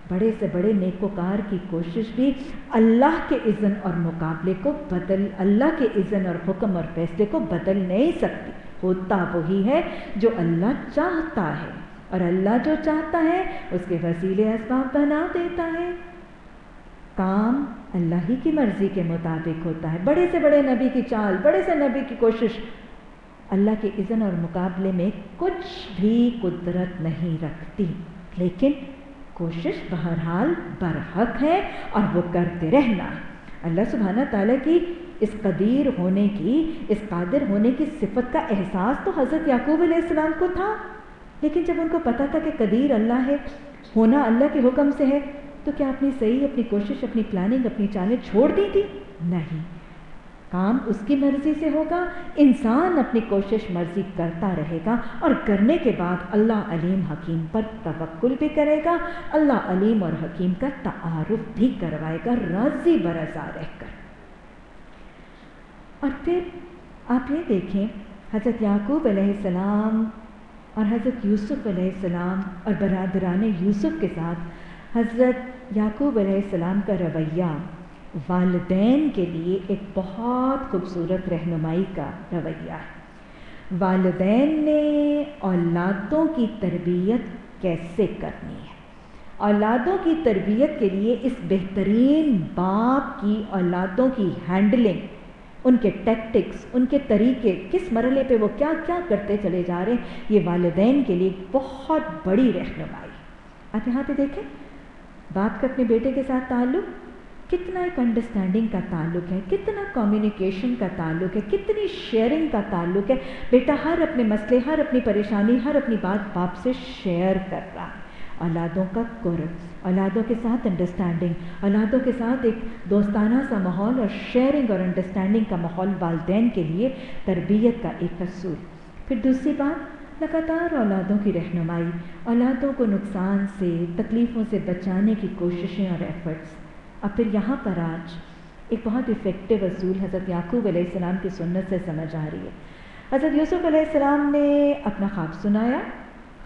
بڑے سے بڑے نیکوکار کی کوشش بھی اللہ کے اذن اور مقابلے کو اللہ کے اذن اور حکم اور فیصلے کو بدل نہیں سکتی۔ ہوتا وہی ہے جو اللہ چاہتا ہے، اور اللہ جو چاہتا ہے اس کے وسیلے اسباب بنا دیتا ہے۔ کام اللہ ہی کی مرضی کے مطابق ہوتا ہے۔ بڑے سے بڑے نبی کی چال، بڑے سے نبی کی کوشش اللہ کے اذن اور مقابلے میں کچھ بھی قدرت نہیں رکھتی، لیکن کوشش بہرحال برحق ہے اور وہ کرتے رہنا ہے۔ اللہ سبحانہ تعالیٰ کی اس قدیر ہونے کی، اس قادر ہونے کی صفت کا احساس تو حضرت یعقوب علیہ السلام کو تھا، لیکن جب ان کو پتہ تھا کہ قدیر اللہ ہے، ہونا اللہ کے حکم سے ہے، تو کیا اپنی صحیح، اپنی کوشش، اپنی پلاننگ، اپنی چالیں چھوڑ دی تھی؟ نہیں، کام اس کی مرضی سے ہوگا، انسان اپنی کوشش مرضی کرتا رہے گا، اور کرنے کے بعد اللہ علیم حکیم پر توکل بھی کرے گا، اللہ علیم اور حکیم کا تعارف بھی کروائے گا راضی برضا رہ کر۔ اور پھر آپ یہ دیکھیں، حضرت یعقوب علیہ السلام اور حضرت یوسف علیہ السلام اور برادران یوسف کے ساتھ حضرت یعقوب علیہ السلام کا رویہ والدین کے لیے ایک بہت خوبصورت رہنمائی کا رویہ ہے۔ والدین نے اولادوں کی تربیت کیسے کرنی ہے، اولادوں کی تربیت کے لیے اس بہترین باپ کی اولادوں کی ہینڈلنگ، ان کے ٹیکٹکس، ان کے طریقے، کس مرحلے پہ وہ کیا کیا کرتے چلے جا رہے ہیں، یہ والدین کے لیے بہت بڑی رہنمائی۔ آپ یہاں پہ دیکھیں، باپ کا اپنے بیٹے کے ساتھ تعلق، کتنا ایک انڈرسٹینڈنگ کا تعلق ہے، کتنا کمیونیکیشن کا تعلق ہے، کتنی شیئرنگ کا تعلق ہے. بیٹا ہر اپنے مسئلے، ہر اپنی پریشانی، ہر اپنی بات باپ سے شیئر کر رہا ہے. اولادوں کا قرب، اولادوں کے ساتھ انڈرسٹینڈنگ، اولادوں کے ساتھ ایک دوستانہ سا ماحول اور شیئرنگ اور انڈرسٹینڈنگ کا ماحول والدین کے لیے تربیت کا ایک اصول. پھر دوسری بات، لگاتار اولادوں کی رہنمائی، اولادوں کو نقصان سے، تکلیفوں سے بچانے کی کوششیں اور ایفرٹس. اب پھر یہاں پر آج ایک بہت افیکٹو اصول حضرت یعقوب علیہ السلام کی سنت سے سمجھ آ رہی ہے. حضرت یوسف علیہ السلام نے اپنا خواب سنایا،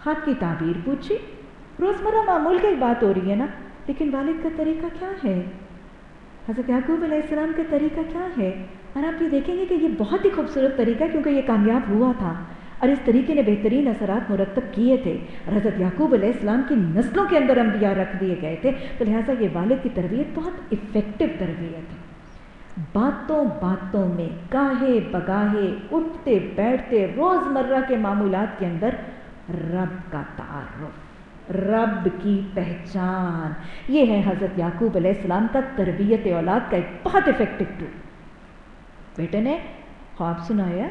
خواب کی تعبیر پوچھی. روزمرہ معمول کی ایک بات ہو رہی ہے نا، لیکن والد کا طریقہ کیا ہے، حضرت یعقوب علیہ السلام کا طریقہ کیا ہے؟ اور آپ یہ دیکھیں گے کہ یہ بہت ہی خوبصورت طریقہ ہے، کیونکہ یہ کامیاب ہوا تھا اور اس طریقے نے بہترین اثرات مرتب کیے تھے، اور حضرت یعقوب علیہ السلام کی نسلوں کے اندر انبیاء رکھ دیے گئے تھے. تو لہٰذا یہ والد کی تربیت بہت افیکٹو تربیت ہے. باتوں باتوں میں، گاہے بگاہے، اٹھتے بیٹھتے، روزمرہ کے معمولات کے اندر رب کا تعارف، رب کی پہچان، یہ ہے حضرت یعقوب علیہ السلام کا تربیت اولاد کا ایک بہت افیکٹو ٹول. بیٹے نے خواب سنایا،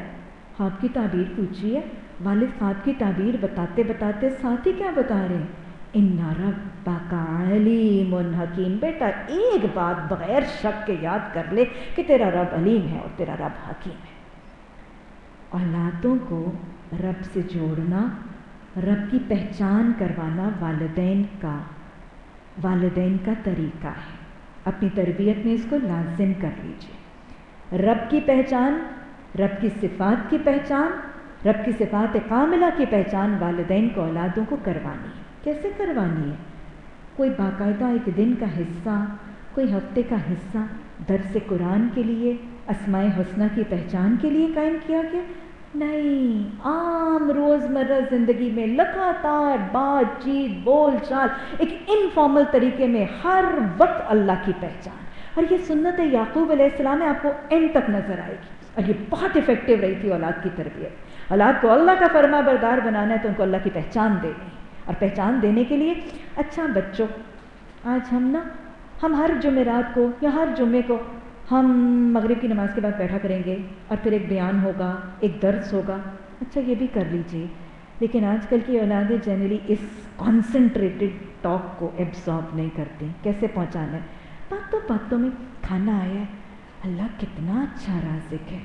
خواب کی تعبیر پوچھی ہے. والد خواب کی تعبیر بتاتے بتاتے ساتھ ہی کیا بتا رہے ہیں؟ ان ربک علیم حکیم. بیٹا ایک بات بغیر شک کے یاد کر لے کہ تیرا رب علیم ہے اور تیرا رب حکیم ہے. اولادوں کو رب سے جوڑنا، رب کی پہچان کروانا والدین کا طریقہ ہے. اپنی تربیت میں اس کو لازم کر لیجیے. رب کی پہچان، رب کی صفات کی پہچان، رب کی صفات کاملہ کی پہچان والدین کو اولادوں کو کروانی ہے. کیسے کروانی ہے؟ کوئی باقاعدہ ایک دن کا حصہ، کوئی ہفتے کا حصہ درس قرآن کے لیے، اسماء حسنہ کی پہچان کے لیے قائم کیا گیا؟ نہیں، عام روزمرہ زندگی میں لگاتار بات چیت، بول چال، ایک انفارمل طریقے میں ہر وقت اللہ کی پہچان. اور یہ سنت یعقوب علیہ السلام آپ کو اینڈ تک نظر آئے گی، اور یہ بہت افیکٹو رہی تھی اولاد کی تربیت. اولاد کو اللہ کا فرما بردار بنانا ہے تو ان کو اللہ کی پہچان دینی ہے. اور پہچان دینے کے لیے، اچھا بچوں، آج ہم ہر جمعرات کو یا ہر جمعے کو ہم مغرب کی نماز کے بعد بیٹھا کریں گے اور پھر ایک بیان ہوگا، ایک درس ہوگا. اچھا یہ بھی کر لیجئے. لیکن آج کل کی اولادیں جنرلی اس کانسنٹریٹڈ ٹاک کو ایبزارب نہیں کرتی. کیسے پہنچانا ہے؟ باتوں میں کھانا آیا ہے، اللہ کتنا اچھا رازق ہے،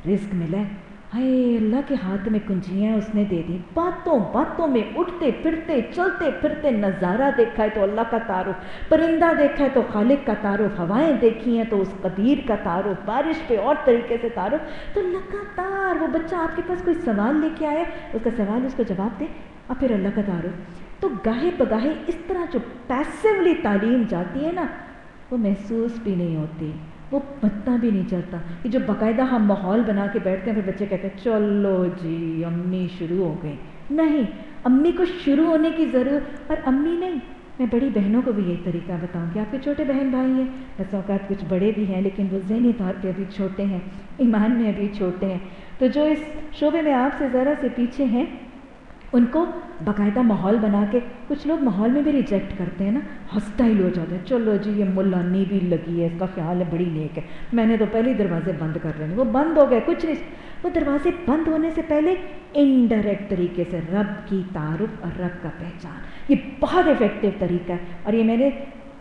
رزق ملا ہے، ہائے اللہ کے ہاتھ میں کنجیاں اس نے دے دی. باتوں میں اٹھتے پھرتے چلتے پھرتے نظارہ دیکھا ہے تو اللہ کا تعارف، پرندہ دیکھا ہے تو خالق کا تعارف، ہوائیں دیکھی ہیں تو اس قدیر کا تعارف، بارش پہ اور طریقے سے تعارف. تو لگاتار وہ بچہ آپ کے پاس کوئی سوال لے کے آیا، اس کا سوال اس کو جواب دے اور پھر اللہ کا تعارف. تو گاہے بگاہے اس طرح جو پیسیولی تعلیم جاتی ہے نا، وہ محسوس بھی نہیں ہوتی، وہ پتہ بھی نہیں چلتا. کہ جو باقاعدہ ہم ماحول بنا کے بیٹھتے ہیں، پھر بچے کہتے ہیں چلو جی امی شروع ہو گئی. نہیں، امی کو شروع ہونے کی ضرورت، اور امی نہیں، میں بڑی بہنوں کو بھی یہی طریقہ بتاؤں گی. آپ کے چھوٹے بہن بھائی ہیں، بس اوقات کچھ بڑے بھی ہیں لیکن وہ ذہنی طور پہ ابھی چھوٹے ہیں، ایمان میں ابھی چھوٹے ہیں. تو جو اس شعبے میں آپ سے ذرا سے پیچھے ہیں، ان کو باقاعدہ ماحول بنا کے، کچھ لوگ ماحول میں بھی ریجیکٹ کرتے ہیں نا، ہاسٹائل ہو جاتے ہیں. چلو جی یہ ملانی بھی لگی ہے، اس کا خیال ہے بڑی نیک ہے، میں نے تو پہلے ہی دروازے بند کر لینے. وہ بند ہو گئے، کچھ نہیں. وہ دروازے بند ہونے سے پہلے انڈائریکٹ طریقے سے رب کی تعارف اور رب کا پہچان، یہ بہت افیکٹو طریقہ ہے. اور یہ میں نے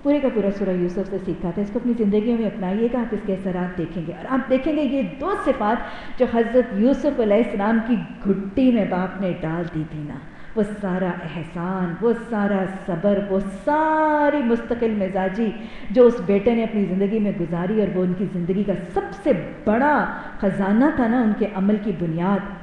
پورے کا پورا سورہ یوسف سے سیکھا تھا. اس کو اپنی زندگیوں میں اپنائیے گا، آپ اس کے اثرات دیکھیں گے. اور آپ دیکھیں گے یہ دو صفات جو حضرت یوسف علیہ السلام کی گھٹی میں باپ نے ڈال دی تھی نا، وہ سارا احسان، وہ سارا صبر، وہ ساری مستقل مزاجی جو اس بیٹے نے اپنی زندگی میں گزاری، اور وہ ان کی زندگی کا سب سے بڑا خزانہ تھا نا، ان کے عمل کی بنیاد،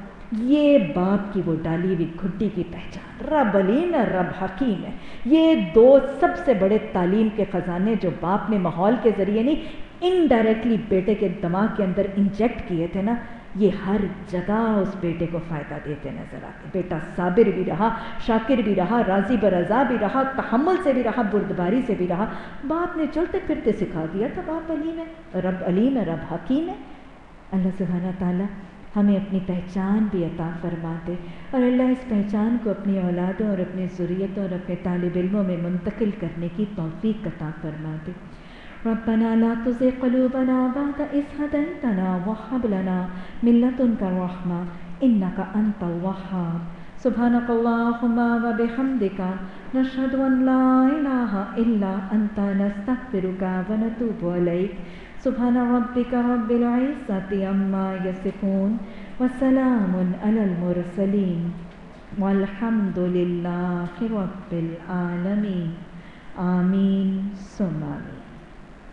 یہ باپ کی وہ ڈالی ہوئی گھٹی کی پہچان. رب علیم ہے، رب حکیم ہے. یہ دو سب سے بڑے تعلیم کے خزانے جو باپ نے ماحول کے ذریعے نہیں، انڈائریکٹلی بیٹے کے دماغ کے اندر انجیکٹ کیے تھے نا، یہ ہر جگہ اس بیٹے کو فائدہ دیتے نظر آتے. بیٹا صابر بھی رہا، شاکر بھی رہا، راضی برضا بھی رہا، تحمل سے بھی رہا، بردباری سے بھی رہا. باپ نے چلتے پھرتے سکھا دیا تھا. باپ علیم ہے، رب علیم ہے، رب حکیم ہے. اللہ سبحانہ تعالیٰ ہمیں اپنی پہچان بھی عطا فرما دے، اور اللہ اس پہچان کو اپنی اولادوں اور اپنی ذریتوں اور اپنے طالب علموں میں منتقل کرنے کی توفیق عطا فرما دے. ربنا لا تزغ قلوبنا بعد إذ هديتنا وهب لنا من لدنك الرحمة إنك أنت الوهاب سبحانك اللهم وبحمدك نشهد أن لا إله إلا أنت نستغفرك ونتوب إليك سبحان ربك رب العزة عما يصفون وسلام على المرسلين والحمد لله رب العالمين آمين ثم آمين.